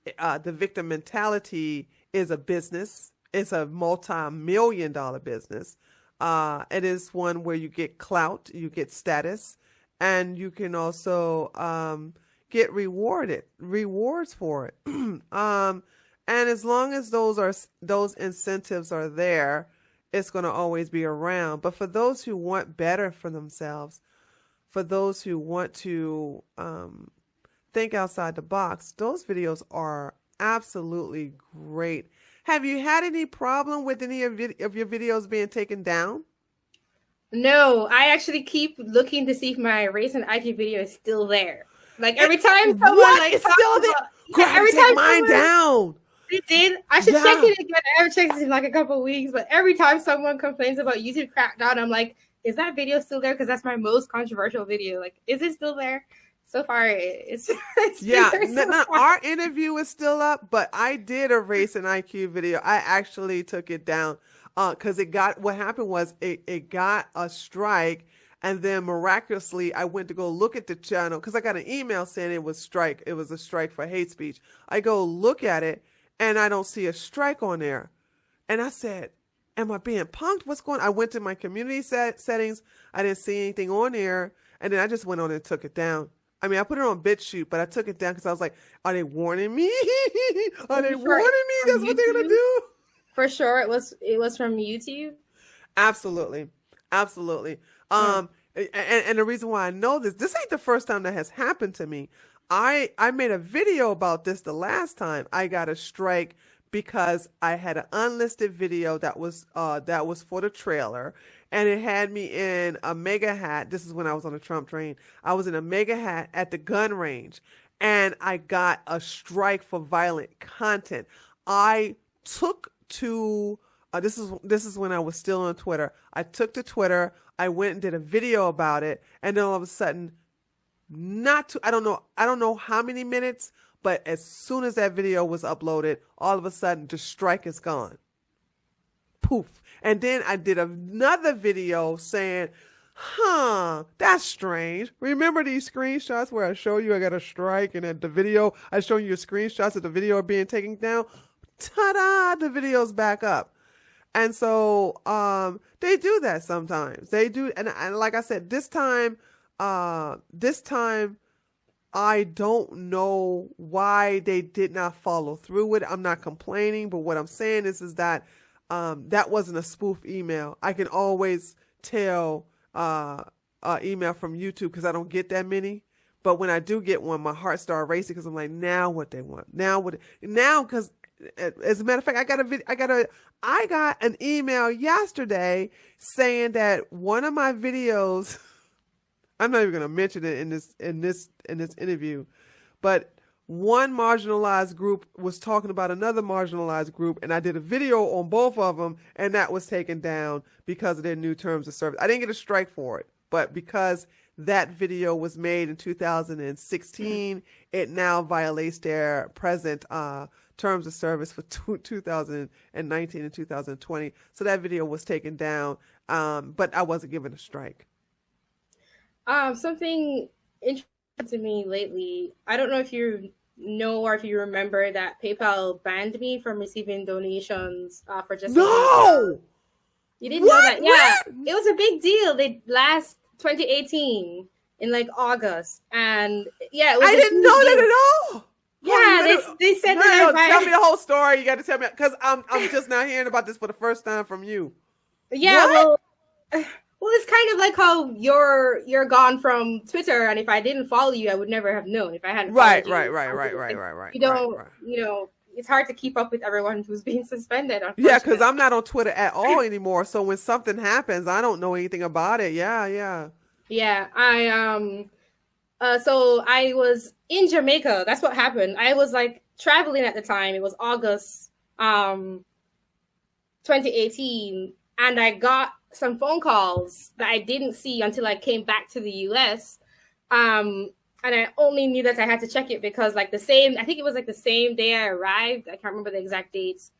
The victim mentality is a business. It's a multi-million-dollar business. It is one where you get clout, you get status, and you can also get rewards for it. And as long as those incentives are there, it's going to always be around. But for those who want better for themselves, for those who want to think outside the box, those videos are absolutely great. Have you had any problem with any of your videos being taken down? No, I actually keep looking to see if my race and IQ video is still there. Like every time someone it's still there. Yeah, every time mine down. It did. I should check it again. I haven't checked it in like a couple of weeks, but every time someone complains about YouTube crackdown, I'm like, is that video still there? Because that's my most controversial video. Like, is it still there? So far, it's yeah. Our interview is still up, but I did a race and IQ video. I actually took it down because what happened was it got a strike, and then miraculously I went to go look at the channel because I got an email saying it was a strike for hate speech. I go look at it and I don't see a strike on there, and I said, am I being punked? What's going on? I went to my community settings. I didn't see anything on there, and then I just went on and took it down. I mean, I put it on BitChute, but I took it down because I was like, are they warning me? Are they warning me? That's what they're going to do? For sure. It was from YouTube? Absolutely. Absolutely. And the reason why I know this ain't the first time that has happened to me. I made a video about this the last time I got a strike because I had an unlisted video that was for the trailer, and it had me in a mega hat. This is when I was on the Trump train. I was in a mega hat at the gun range, and I got a strike for violent content. I took to this is when I was still on Twitter. I took to Twitter. I went and did a video about it, and then all of a sudden, I don't know how many minutes, but as soon as that video was uploaded, all of a sudden the strike is gone. Poof. And then I did another video saying, that's strange. Remember these screenshots where I show you I got a strike, and at the video, I show you screenshots of the video being taken down? Ta-da! The video's back up. And so they do that sometimes. They do. And like I said, this time, I don't know why they did not follow through with it. I'm not complaining, but what I'm saying is that that wasn't a spoof email. I can always tell email from YouTube because I don't get that many. But when I do get one, my heart starts racing because I'm like, now what they want? Now because as a matter of fact, I got an email yesterday saying that one of my videos. I'm not even going to mention it in this interview, but one marginalized group was talking about another marginalized group, and I did a video on both of them, and that was taken down because of their new terms of service. I didn't get a strike for it, but because that video was made in 2016, it now violates their present terms of service for 2019 and 2020. So that video was taken down, but I wasn't given a strike. Something interesting to me lately, I don't know if you know or if you remember that PayPal banned me from receiving donations for just no. You didn't know that? Yeah, it was a big deal. They last 2018 in like August, and yeah, it was I didn't know that at all. Yeah, they said that. Tell me the whole story. You got to tell me because I'm just now hearing about this for the first time from you. Yeah, well, it's kind of like how you're gone from Twitter, and if I didn't follow you, I would never have known if I hadn't. Right. You don't, it's hard to keep up with everyone who's being suspended. Yeah, because I'm not on Twitter at all anymore. So when something happens, I don't know anything about it. Yeah. So I was in Jamaica. That's what happened. I was like traveling at the time. It was August 2018, and I got some phone calls that I didn't see until I came back to the US. And I only knew that I had to check it because I think it was like the same day I arrived. I can't remember the exact dates.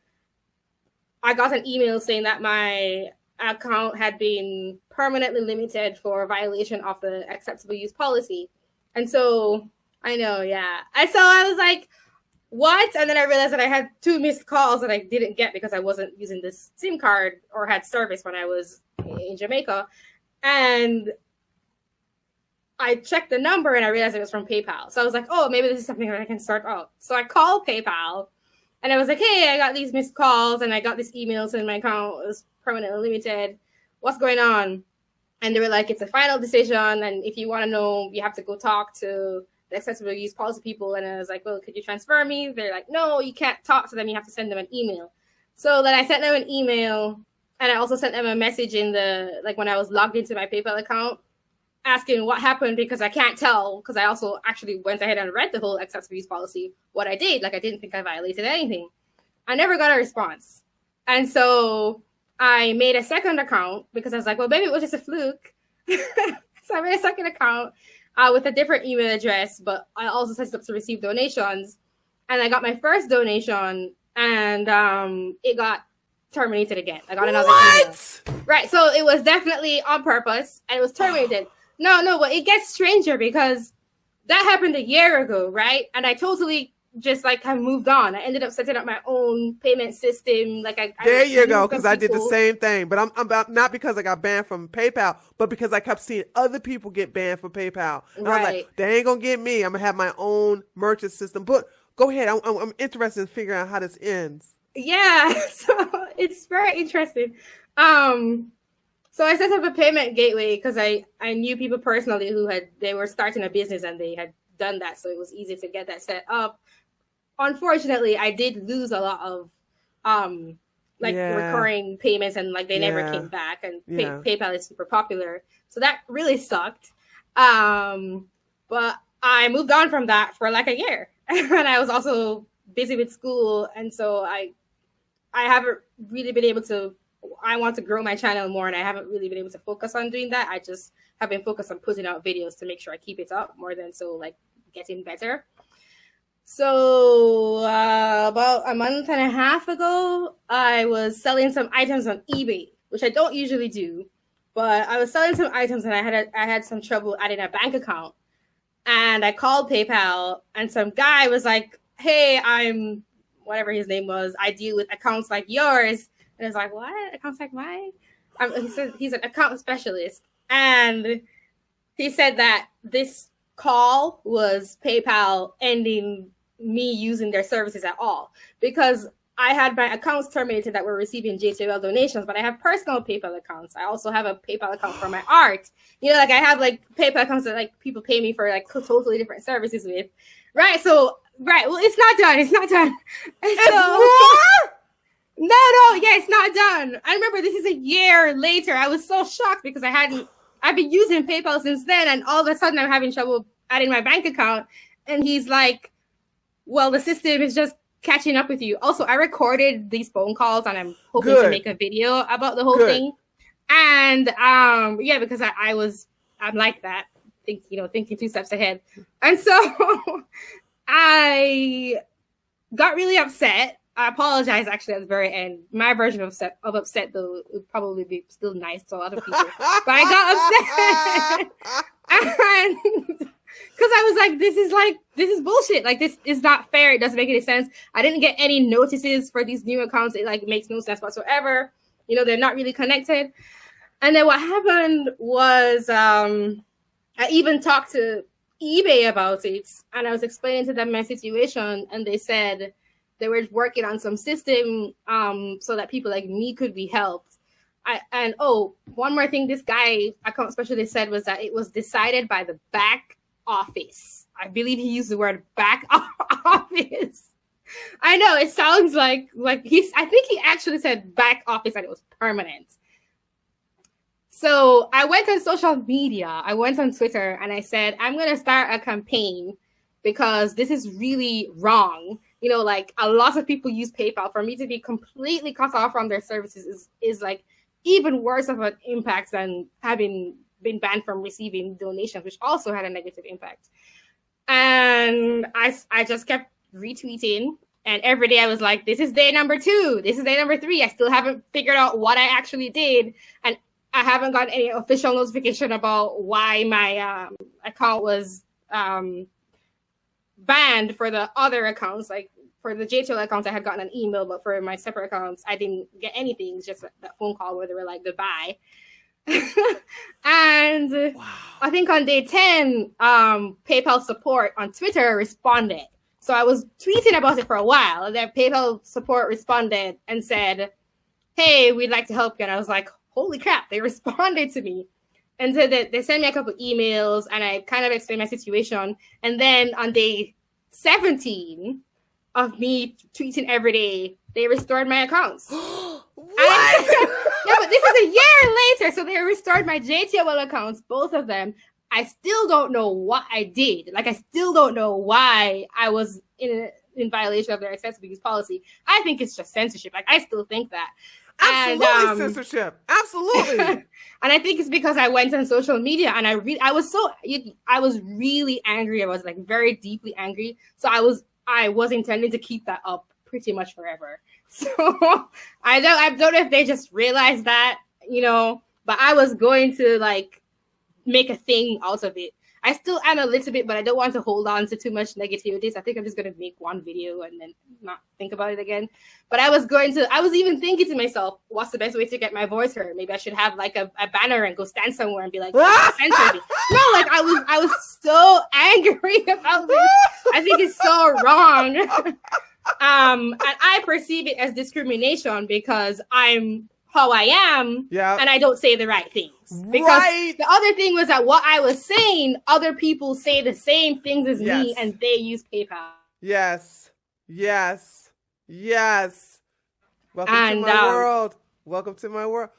I got an email saying that my account had been permanently limited for violation of the acceptable use policy. And so I know, yeah. So I was like, what? And then I realized that I had 2 missed calls that I didn't get because I wasn't using this SIM card or had service when I was in Jamaica. And I checked the number and I realized it was from PayPal. So I was like, oh, maybe this is something that I can start out. So I called PayPal and I was like, hey, I got these missed calls and I got this email saying my account was permanently limited. What's going on? And they were like, it's a final decision. And if you want to know, you have to go talk to the accessible use policy people. And I was like, well, could you transfer me? They're like, no, you can't talk to them. You have to send them an email. So then I sent them an email. And I also sent them a message in when I was logged into my PayPal account asking what happened because I can't tell because I also actually went ahead and read the whole accessible use policy, what I did. I didn't think I violated anything. I never got a response. And so I made a second account because I was like, well, maybe it was just a fluke. So I made a second account with a different email address, but I also set it up to receive donations. And I got my first donation and it got terminated again. I got another email. Right. So it was definitely on purpose and it was terminated. No, but it gets stranger because that happened a year ago, right? And I totally just have moved on. I ended up setting up my own payment system. There you go, because I did the same thing. But I'm about not because I got banned from PayPal, but because I kept seeing other people get banned from PayPal. And I was like, they ain't gonna get me. I'm gonna have my own merchant system. But go ahead. I'm interested in figuring out how this ends. Yeah, so it's very interesting. So I set up a payment gateway because I knew people personally they were starting a business and they had done that, so it was easy to get that set up. Unfortunately, I did lose a lot of recurring payments and they never came back, and PayPal is super popular, so that really sucked. But I moved on from that for a year, and I was also busy with school, and so I haven't really been able to. I want to grow my channel more, and I haven't really been able to focus on doing that. I just have been focused on putting out videos to make sure I keep it up more than getting better. So about a month and a half ago, I was selling some items on eBay, which I don't usually do, but I was selling some items and I had some trouble adding a bank account, and I called PayPal, and some guy was like, "Hey, I'm whatever his name was. I deal with accounts like yours." And I was like, what? Accounts like mine? He said he's an account specialist. And he said that this call was PayPal ending me using their services at all, because I had my accounts terminated that were receiving JTL donations, but I have personal PayPal accounts. I also have a PayPal account for my art. You know, like I have like PayPal accounts that like people pay me for like totally different services with. Right. So, right. Well, it's not done. It's not done. It's more? No, yeah, it's not done. I remember this is a year later. I was so shocked because I've been using PayPal since then, and all of a sudden I'm having trouble adding my bank account. And he's like, well, the system is just catching up with you. Also, I recorded these phone calls and I'm hoping to make a video about the whole thing. And yeah, because I'm like that, thinking 2 steps ahead. And so I got really upset. I apologize actually at the very end. My version of upset though would probably be still nice to a lot of people. But I got upset. And because I was like, this is bullshit. Like, this is not fair. It doesn't make any sense. I didn't get any notices for these new accounts. It like makes no sense whatsoever. You know, they're not really connected. And then what happened was I even talked to eBay about it, and I was explaining to them my situation, and they said they were working on some system so that people like me could be helped. One more thing this guy account specialist said was that it was decided by the back office. I believe he used the word back office. I know it sounds like I think he actually said back office and it was permanent. So I went on social media. I went on Twitter and I said, I'm going to start a campaign because this is really wrong. You know, like a lot of people use PayPal. For me to be completely cut off from their services is like even worse of an impact than having been banned from receiving donations, which also had a negative impact. And I just kept retweeting. And every day I was like, this is day number 2. This is day number 3. I still haven't figured out what I actually did. And I haven't got any official notification about why my account was banned for the other accounts. Like for the JTL accounts, I had gotten an email, but for my separate accounts, I didn't get anything. It's just that phone call where they were like, goodbye. And wow. I think on day 10, PayPal support on Twitter responded. So I was tweeting about it for a while. And then PayPal support responded and said, hey, we'd like to help you. And I was like, holy crap, they responded to me. And so they sent me a couple emails and I kind of explained my situation. And then on day 17 of me tweeting every day, they restored my accounts. What? Yeah, but this is a year later. So they restored my JTL accounts, both of them. I still don't know what I did. Like, I still don't know why I was in violation of their accessible use policy. I think it's just censorship. Like, I still think that. Absolutely, censorship. Absolutely. And I think it's because I went on social media and I was really angry. I was like very deeply angry. So I was intending to keep that up pretty much forever. So I don't know if they just realized that, but I was going to like make a thing out of it. I still am a little bit, but I don't want to hold on to too much negativity. So I think I'm just going to make one video and then not think about it again. But I was even thinking to myself, what's the best way to get my voice heard? Maybe I should have like a banner and go stand somewhere and be like, censor me. No, like I was so angry about this. I think it's so wrong. And I perceive it as discrimination because I'm how I am, and I don't say the right things. Because the other thing was that what I was saying, other people say the same things as me, and they use PayPal. Yes. Welcome to my world. Welcome to my world.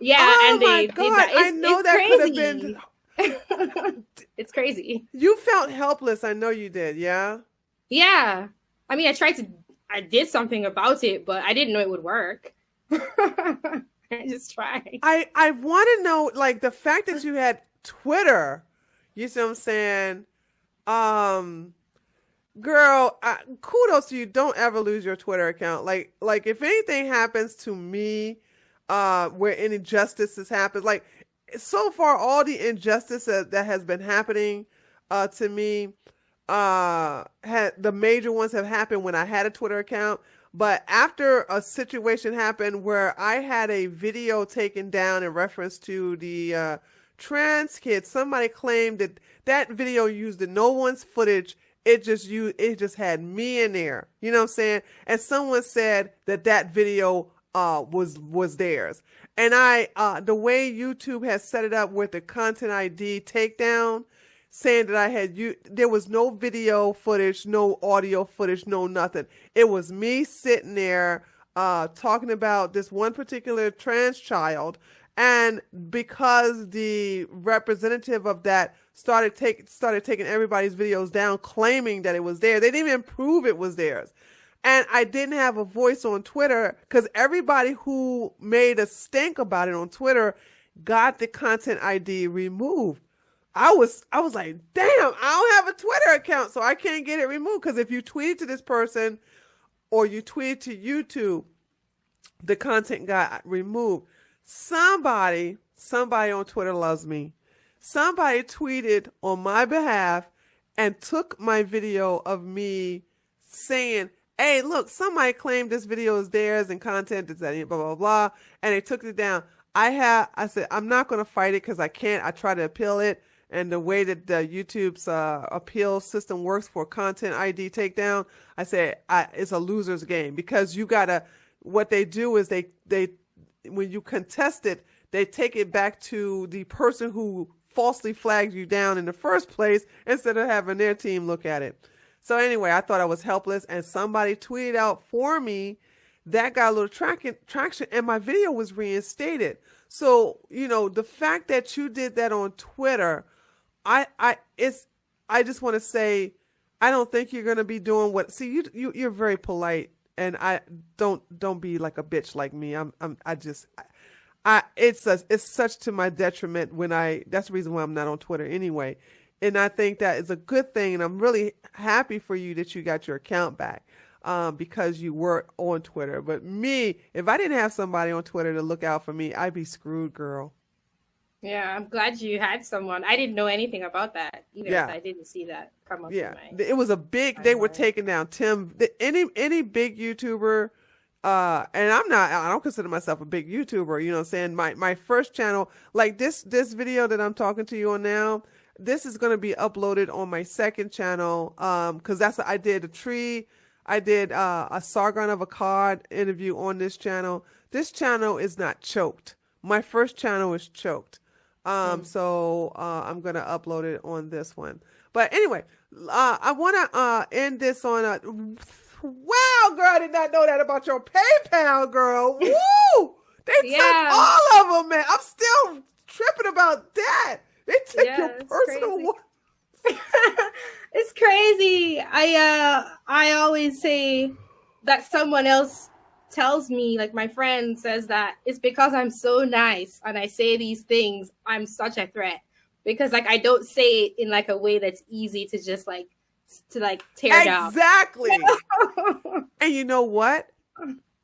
Yeah, oh my God. I know that crazy. Could have been. It's crazy. You felt helpless. I know you did. Yeah. Yeah. I mean, I did something about it, but I didn't know it would work. I just tried. I want to know, like, the fact that you had Twitter. You see what I'm saying? Girl, kudos to you. Don't ever lose your Twitter account. Like if anything happens to me, where any injustices happen, like so far, all the injustice that has been happening to me, the major ones have happened when I had a Twitter account. But after a situation happened where I had a video taken down in reference to the trans kids. Somebody claimed that that video used no one's footage. It just had me in there. You know what I'm saying? And someone said that that video was theirs. And the way YouTube has set it up with the content ID takedown, saying that there was no video footage, no audio footage, no nothing. It was me sitting there talking about this one particular trans child. And because the representative of that started taking everybody's videos down, claiming that it was theirs, they didn't even prove it was theirs. And I didn't have a voice on Twitter because everybody who made a stink about it on Twitter got the content ID removed. I was like, damn, I don't have a Twitter account, so I can't get it removed. Because if you tweet to this person or you tweet to YouTube, the content got removed. Somebody on Twitter loves me. Somebody tweeted on my behalf and took my video of me saying, hey, look, somebody claimed this video is theirs and content is that, blah, blah, blah. And they took it down. I said, I'm not going to fight it because I can't. I try to appeal it. And the way that YouTube's appeal system works for content ID takedown, I say it's a loser's game because what they do is they when you contest it, they take it back to the person who falsely flagged you down in the first place instead of having their team look at it. So anyway, I thought I was helpless, and somebody tweeted out for me. That got a little traction, and my video was reinstated. So, the fact that you did that on Twitter, I just want to say, I don't think you're going to be doing you're very polite, and I don't be like a bitch like me. It's such to my detriment that's the reason why I'm not on Twitter anyway. And I think that is a good thing. And I'm really happy for you that you got your account back because you were on Twitter. But me, if I didn't have somebody on Twitter to look out for me, I'd be screwed, girl. Yeah, I'm glad you had someone. I didn't know anything about that either. Yeah. So I didn't see that come up. Yeah, it was a big, they were taking down any big YouTuber. And I don't consider myself a big YouTuber, you know what I'm saying? My first channel, like this video that I'm talking to you on now, this is going to be uploaded on my second channel. Cause I did a Sargon of Akkad interview on this channel. This channel is not choked. My first channel is choked. So I'm going to upload it on this one. But anyway, I want to end this on wow, girl, I did not know that about your PayPal, girl. Woo! They took all of them, man. I'm still tripping about that. They took your personal one. It's crazy. I always say that someone else tells me, like my friend says that it's because I'm so nice and I say these things, I'm such a threat. Because I don't say it in a way that's easy to just tear down. Exactly. And you know what?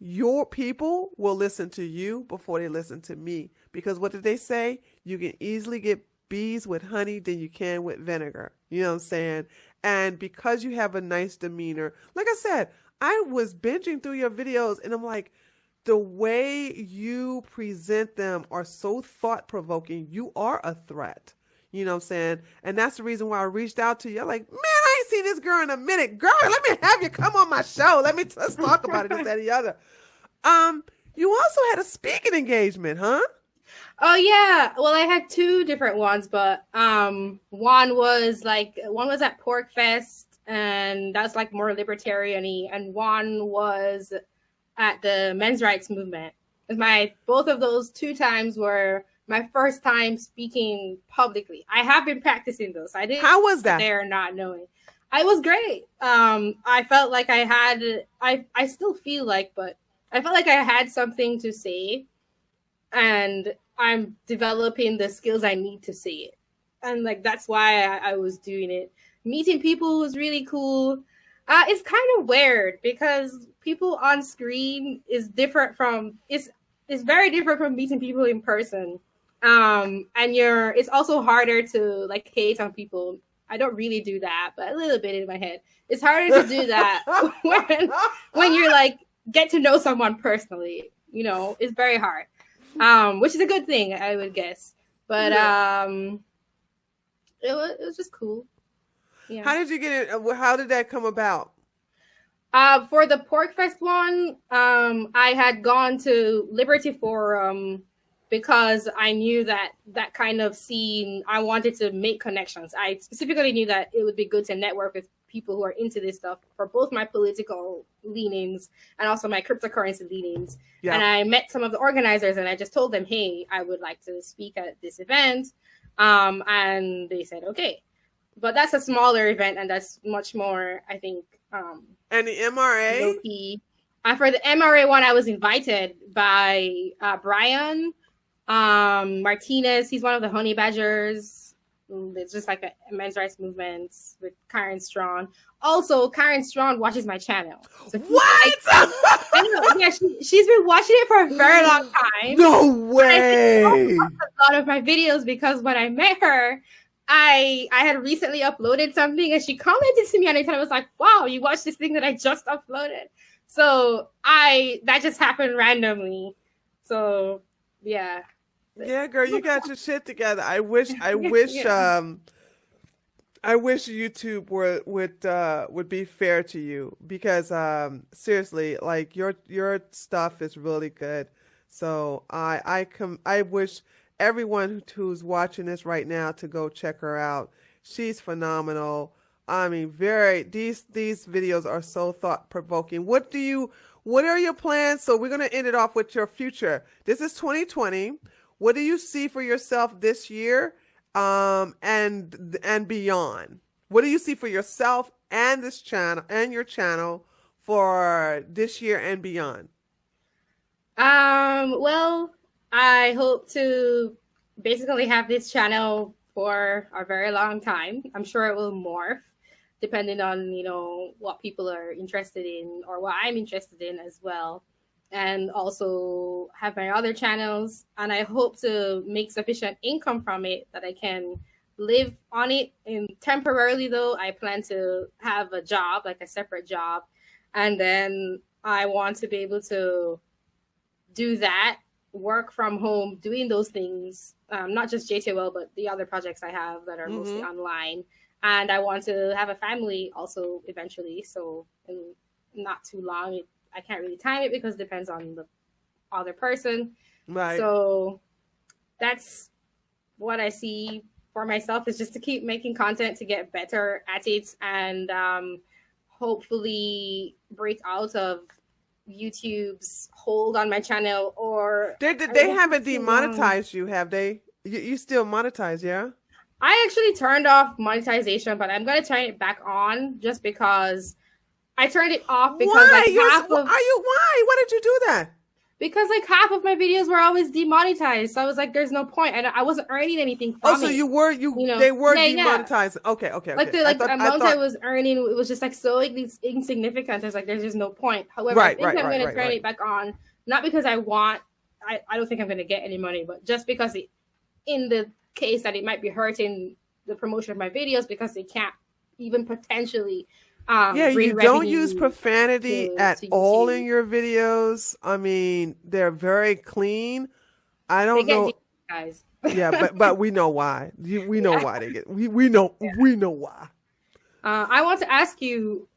Your people will listen to you before they listen to me. Because what did they say? You can easily get bees with honey than you can with vinegar. You know what I'm saying? And because you have a nice demeanor, like I said, I was binging through your videos and I'm like, the way you present them are so thought-provoking. You are a threat. You know what I'm saying? And that's the reason why I reached out to you. I'm like, man, I ain't seen this girl in a minute. Girl, let me have you come on my show. Let's talk about it, this, that, and the other. You also had a speaking engagement, huh? Oh yeah. Well, I had two different ones, but one was at Pork Fest, and that's more libertarian-y, and one was at the men's rights movement. Both of those two times were my first time speaking publicly. I have been practicing those. I didn't. How was that? There, not knowing. I was great. I felt like I still feel like, but I felt like I had something to say, and I'm developing the skills I need to say it. And that's why I was doing it. Meeting people was really cool. It's kind of weird because people on screen is different from, it's very different from meeting people in person. And it's also harder to hate on people. I don't really do that, but a little bit in my head. It's harder to do that when you're get to know someone personally. It's very hard, which is a good thing, I would guess. But it was just cool. Yeah. How did you get it? How did that come about? For the Pork Fest one, I had gone to Liberty Forum because I knew that kind of scene, I wanted to make connections. I specifically knew that it would be good to network with people who are into this stuff for both my political leanings and also my cryptocurrency leanings. Yeah. And I met some of the organizers and I just told them, hey, I would like to speak at this event. And they said, okay. But that's a smaller event and that's much more, I think. And the MRA? Low-key. For the MRA one, I was invited by Brian Martinez. He's one of the honey badgers. It's just like a men's rights movement with Karen Strong. Also, Karen Strong watches my channel. So what? I know, yeah, she's been watching it for a very long time. No way. I watched a lot of my videos because when I met her, I had recently uploaded something and she commented to me on it and I was like, wow, you watched this thing that I just uploaded. So that just happened randomly. So yeah. Yeah, girl, you got your shit together. I wish YouTube would be fair to you because seriously, like your stuff is really good. So I wish everyone who's watching this right now to go check her out. She's phenomenal. I mean, these videos are so thought provoking. What are your plans? So we're going to end it off with your future. This is 2020. What do you see for yourself this year, and beyond? What do you see for yourself and this channel and your channel for this year and beyond? Well, I hope to basically have this channel for a very long time. I'm sure it will morph depending on, what people are interested in or what I'm interested in as well. And also have my other channels. And I hope to make sufficient income from it that I can live on it. And temporarily, though, I plan to have a job, like a separate job. And then I want to be able to do that, work from home, doing those things, not just JTOL, but the other projects I have that are mostly online. And I want to have a family also eventually. So in not too long, I can't really time it because it depends on the other person. Right. So that's what I see for myself, is just to keep making content to get better at it and hopefully break out of YouTube's hold on my channel. Or they haven't demonetized you, have they? You still monetize, yeah? I actually turned off monetization, but I'm going to turn it back on just because I turned it off because why did you do that? Because like half of my videos were always demonetized. So I was like, there's no point. And I wasn't earning anything from it. So they were demonetized. Yeah. Okay. Like the amount I was earning, it was just like so insignificant. I was like, there's just no point. However, I think I'm going to turn it back on. Not because I don't think I'm going to get any money, but just because in the case that it might be hurting the promotion of my videos because they can't even potentially you don't use profanity at all in your videos. I mean, they're very clean. I don't know, guys. Yeah, but we know why. We know why they get. We know why. I want to ask you,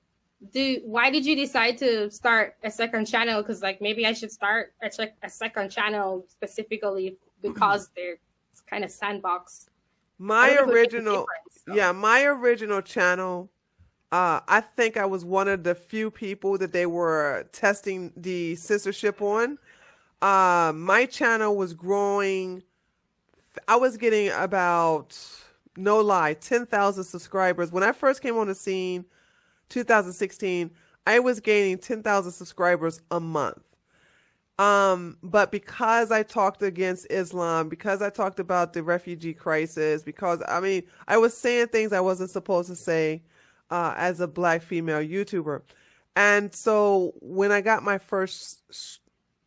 why did you decide to start a second channel? Because like maybe I should start a second channel specifically because they're kind of sandbox. My original channel. I think I was one of the few people that they were testing the censorship on. My channel was growing. I was getting about, no lie, 10,000 subscribers. When I first came on the scene, 2016, I was gaining 10,000 subscribers a month. But because I talked against Islam, because I talked about the refugee crisis, because I was saying things I wasn't supposed to say as a Black female YouTuber. And so when I got my first,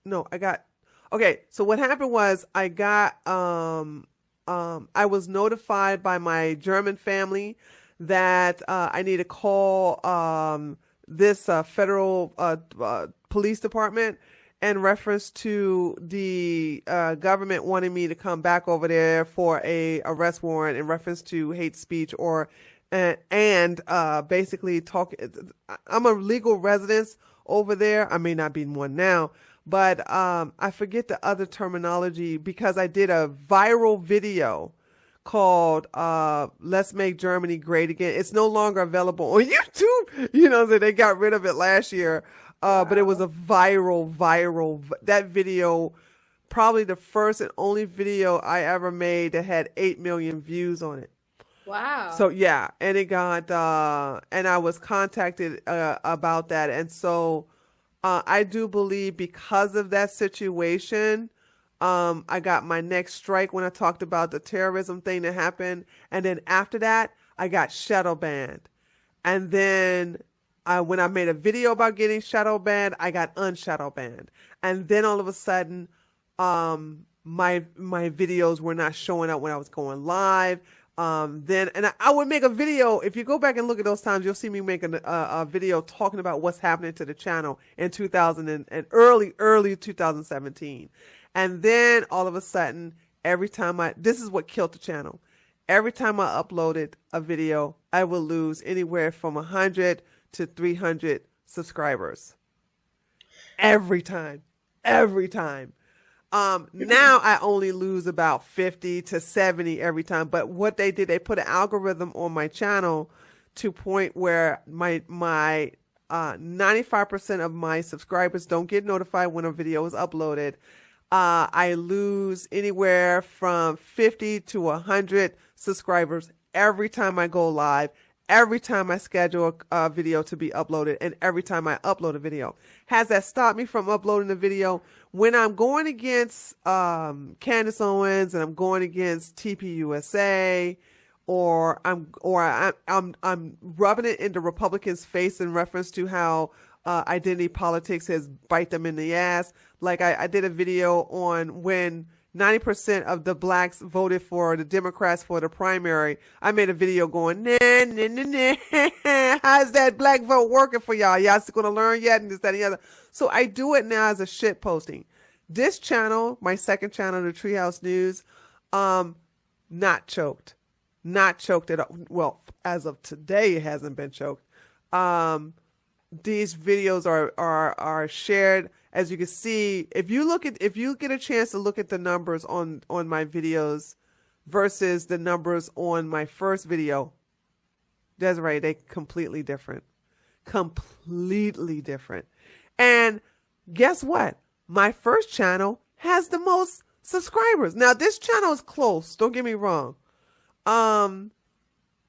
so what happened was I was notified by my German family that I need to call this federal police department in reference to the government wanting me to come back over there for a arrest warrant in reference to hate speech or and basically talk. I'm a legal resident over there. I may not be one now, but I forget the other terminology because I did a viral video called Let's Make Germany Great Again. It's no longer available on YouTube. So they got rid of it last year. But it was a viral, that video, probably the first and only video I ever made that had 8 million views on it. Wow. So yeah, and it got, and I was contacted about that. And so I do believe because of that situation, I got my next strike when I talked about the terrorism thing that happened. And then after that, I got shadow banned. And then when I made a video about getting shadow banned, I got unshadow banned. And then all of a sudden, my videos were not showing up when I was going live. And I would make a video. If you go back and look at those times, you'll see me making a video talking about what's happening to the channel in 2000 and early 2017. And then all of a sudden, every time this is what killed the channel. Every time I uploaded a video, I would lose anywhere from 100 to 300 subscribers. Every time. Now I only lose about 50 to 70 every time. But what they did, they put an algorithm on my channel to point where my 95% of my subscribers don't get notified when a video is uploaded. I lose anywhere from 50 to 100 subscribers every time I go live, every time I schedule a video to be uploaded, and every time I upload a video. Has that stopped me from uploading a video? When I'm going against Candace Owens and I'm going against TPUSA, or I'm rubbing it in the Republicans' face in reference to how identity politics has bite them in the ass. Like I did a video on when 90% of the blacks voted for the Democrats for the primary. I made a video going, nah. How's that black vote working for y'all? Y'all still gonna learn yet? And this, that, and the other. So I do it now as a shit posting. This channel, my second channel, the Treehouse News, not choked at all. Well, as of today, it hasn't been choked. These videos are shared. As you can see, if you get a chance to look at the numbers on my videos versus the numbers on my first video, Desiree, they completely different. And guess what? My first channel has the most subscribers. Now this channel is close. Don't get me wrong.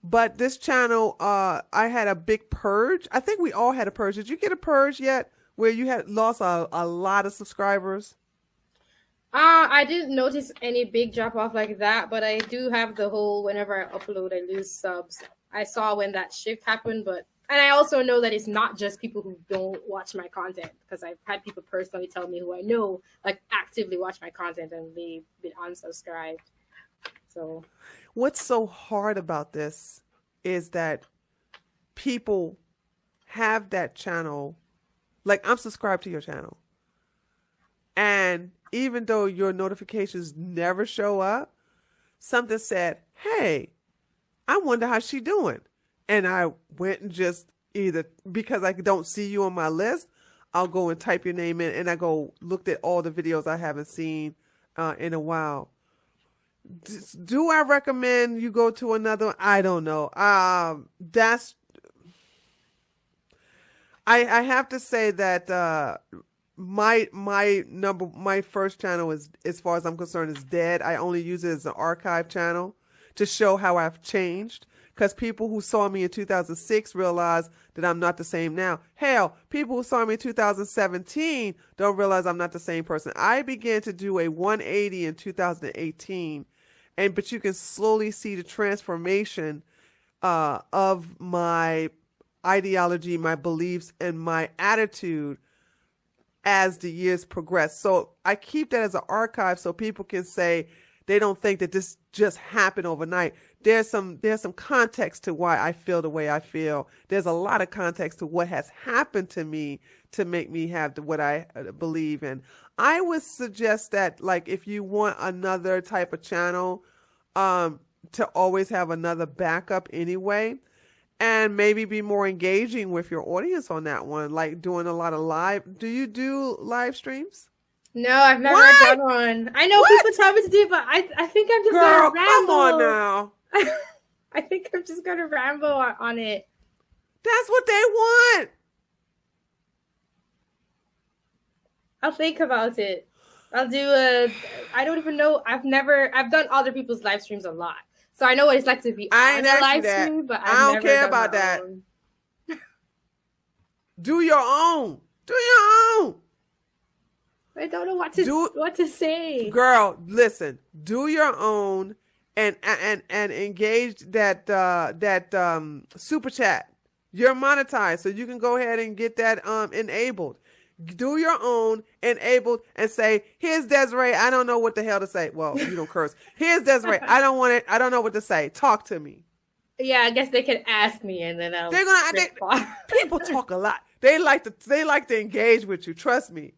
But this channel, I had a big purge. I think we all had a purge. Did you get a purge yet? Where you had lost a lot of subscribers? I didn't notice any big drop off like that, but I do have the whole whenever I upload, I lose subs. I saw when that shift happened, and I also know that it's not just people who don't watch my content, because I've had people personally tell me who I know like actively watch my content and they've been unsubscribed. So what's so hard about this is that people have that channel. Like, I'm subscribed to your channel. And even though your notifications never show up, something said, hey, I wonder how she doing. And I went and just either, because I don't see you on my list, I'll go and type your name in and I go looked at all the videos I haven't seen in a while. Do I recommend you go to another one? I don't know. I have to say that my first channel is, as far as I'm concerned, is dead. I only use it as an archive channel to show how I've changed. Because people who saw me in 2006 realize that I'm not the same now. Hell, people who saw me in 2017 don't realize I'm not the same person. I began to do a 180 in 2018, but you can slowly see the transformation of my ideology, my beliefs, and my attitude as the years progress. So I keep that as an archive so people can say they don't think that this just happened overnight. there's some context to why I feel the way I feel. There's a lot of context to what has happened to me to make me have what I believe in. I would suggest that, like, if you want another type of channel, to always have another backup anyway, and maybe be more engaging with your audience on that one, like doing a lot of live. Do you do live streams? No, I've never done one. I know people tell me to do it, but I think I'm just Girl, gonna ramble. come on now. I think I'm just gonna ramble on it. That's what they want. I'll think about it. I'll do I don't even know. I've done other people's live streams a lot. So I know what it's like to be on a live stream, but I don't care about that. Do your own. Do your own. I don't know what to say. Girl, listen. Do your own and engage that super chat. You're monetized, so you can go ahead and get that enabled. Do your own, enabled, and say, here's Desiree. I don't know what the hell to say. Well, you don't curse. Here's Desiree. I don't want it. I don't know what to say. Talk to me. Yeah, I guess they can ask me, and then I'll. People talk a lot. They like to engage with you. Trust me.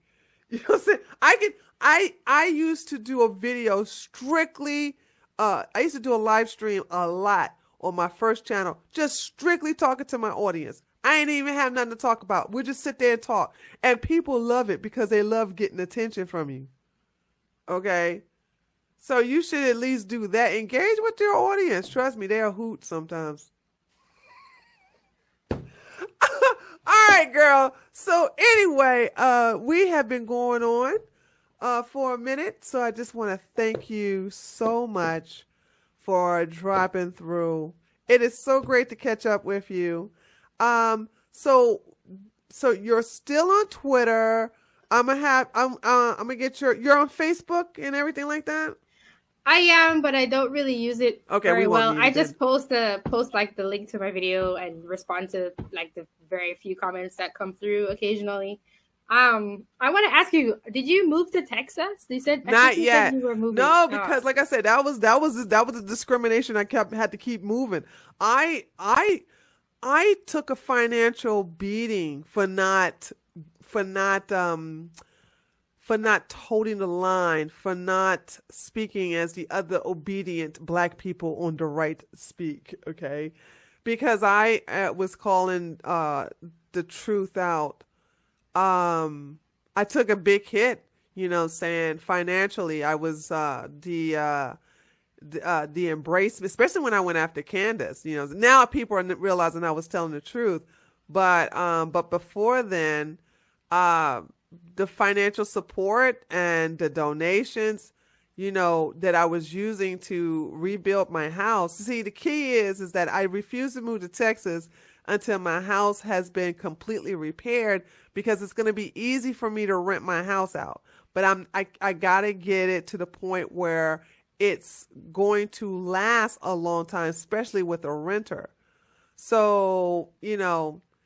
You know what I'm saying? I used to do a video strictly. I used to do a live stream a lot on my first channel, just strictly talking to my audience. I ain't even have nothing to talk about. We'll just sit there and talk. And people love it because they love getting attention from you. Okay? So you should at least do that. Engage with your audience. Trust me, they're a hoot sometimes. All right, girl. So anyway, we have been going on for a minute. So I just want to thank you so much for dropping through. It is so great to catch up with you. So you're still on Twitter. I'm gonna get you're on Facebook and everything like that. I am, but I don't really use it very well. I just post like the link to my video and respond to like the very few comments that come through occasionally. I want to ask you, did you move to Texas? You said not yet. You were moving. No, because like I said, that was the discrimination. I had to keep moving. I took a financial beating for not toting the line, for not speaking as the other obedient Black people on the right speak. Okay, because I was calling the truth out. I took a big hit, saying financially. I was the embrace, especially when I went after Candace. Now people are realizing I was telling the truth, but before then, the financial support and the donations, that I was using to rebuild my house. See, the key is that I refuse to move to Texas until my house has been completely repaired, because it's going to be easy for me to rent my house out. But I gotta get it to the point where it's going to last a long time, especially with a renter. So,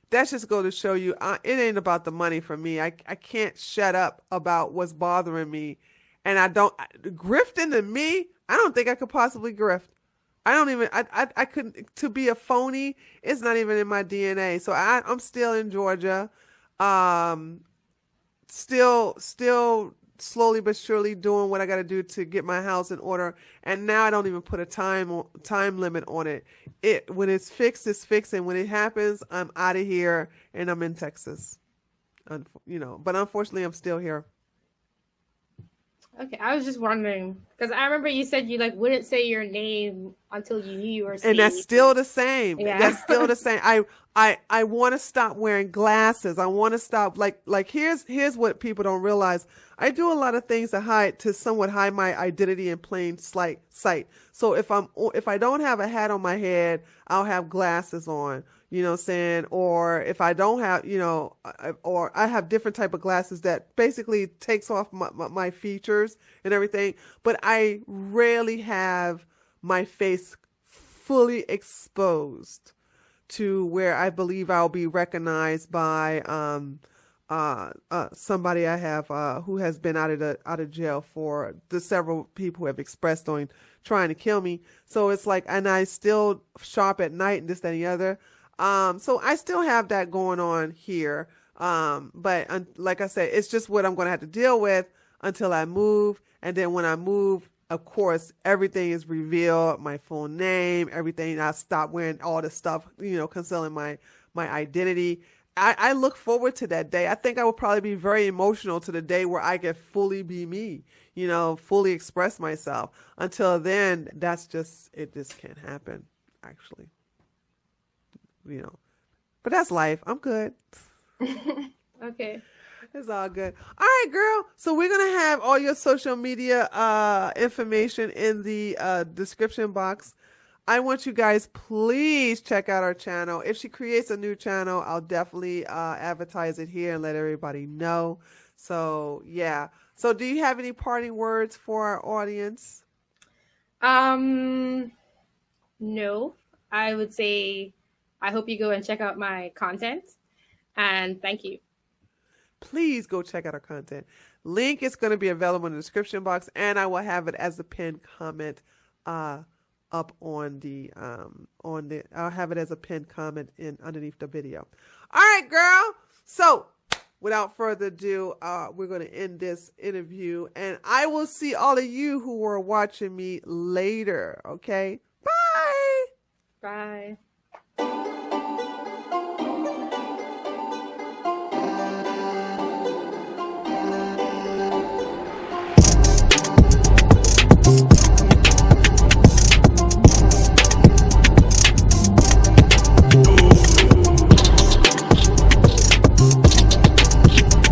that's just go to show you, it ain't about the money for me. I can't shut up about what's bothering me. And grifting to me, I don't think I could possibly grift. I couldn't, to be a phony, it's not even in my DNA. So I'm still in Georgia. Still slowly but surely doing what I got to do to get my house in order. And now I don't even put a time limit on it. When it's fixed, it's fixed. And when it happens, I'm out of here and I'm in Texas. But unfortunately I'm still here. Okay, I was just wondering, because I remember you said you wouldn't say your name until you knew you were safe. And that's still the same. Yeah. That's still the same. I want to stop wearing glasses. I want to stop here's what people don't realize. I do a lot of things to somewhat hide my identity in plain sight. So if I don't have a hat on my head, I'll have glasses on. You know what I'm saying? Or if I don't have, or I have different type of glasses that basically takes off my features and everything. But I rarely have my face fully exposed to where I believe I'll be recognized by somebody I have who has been out of jail for the several people who have expressed on trying to kill me. So it's like, and I still shop at night and this, that, and the other. So I still have that going on here. But like I said, it's just what I'm going to have to deal with until I move. And then when I move, of course, everything is revealed, my full name, everything. I stop wearing all the stuff, concealing my identity. I look forward to that day. I think I will probably be very emotional to the day where I can fully be me, fully express myself. Until then, it just can't happen, actually. But that's life. I'm good. Okay. It's all good. All right, girl. So we're going to have all your social media information in the description box. I want you guys, please check out our channel. If she creates a new channel, I'll definitely advertise it here and let everybody know. So, yeah. So do you have any parting words for our audience? No. I would say I hope you go and check out my content. And thank you. Please go check out our content. Link is going to be available in the description box, and I will have it as a pinned comment up on the I'll have it as a pinned comment underneath the video. All right, girl. So without further ado, we're going to end this interview, and I will see all of you who are watching me later. Okay. Bye. Bye.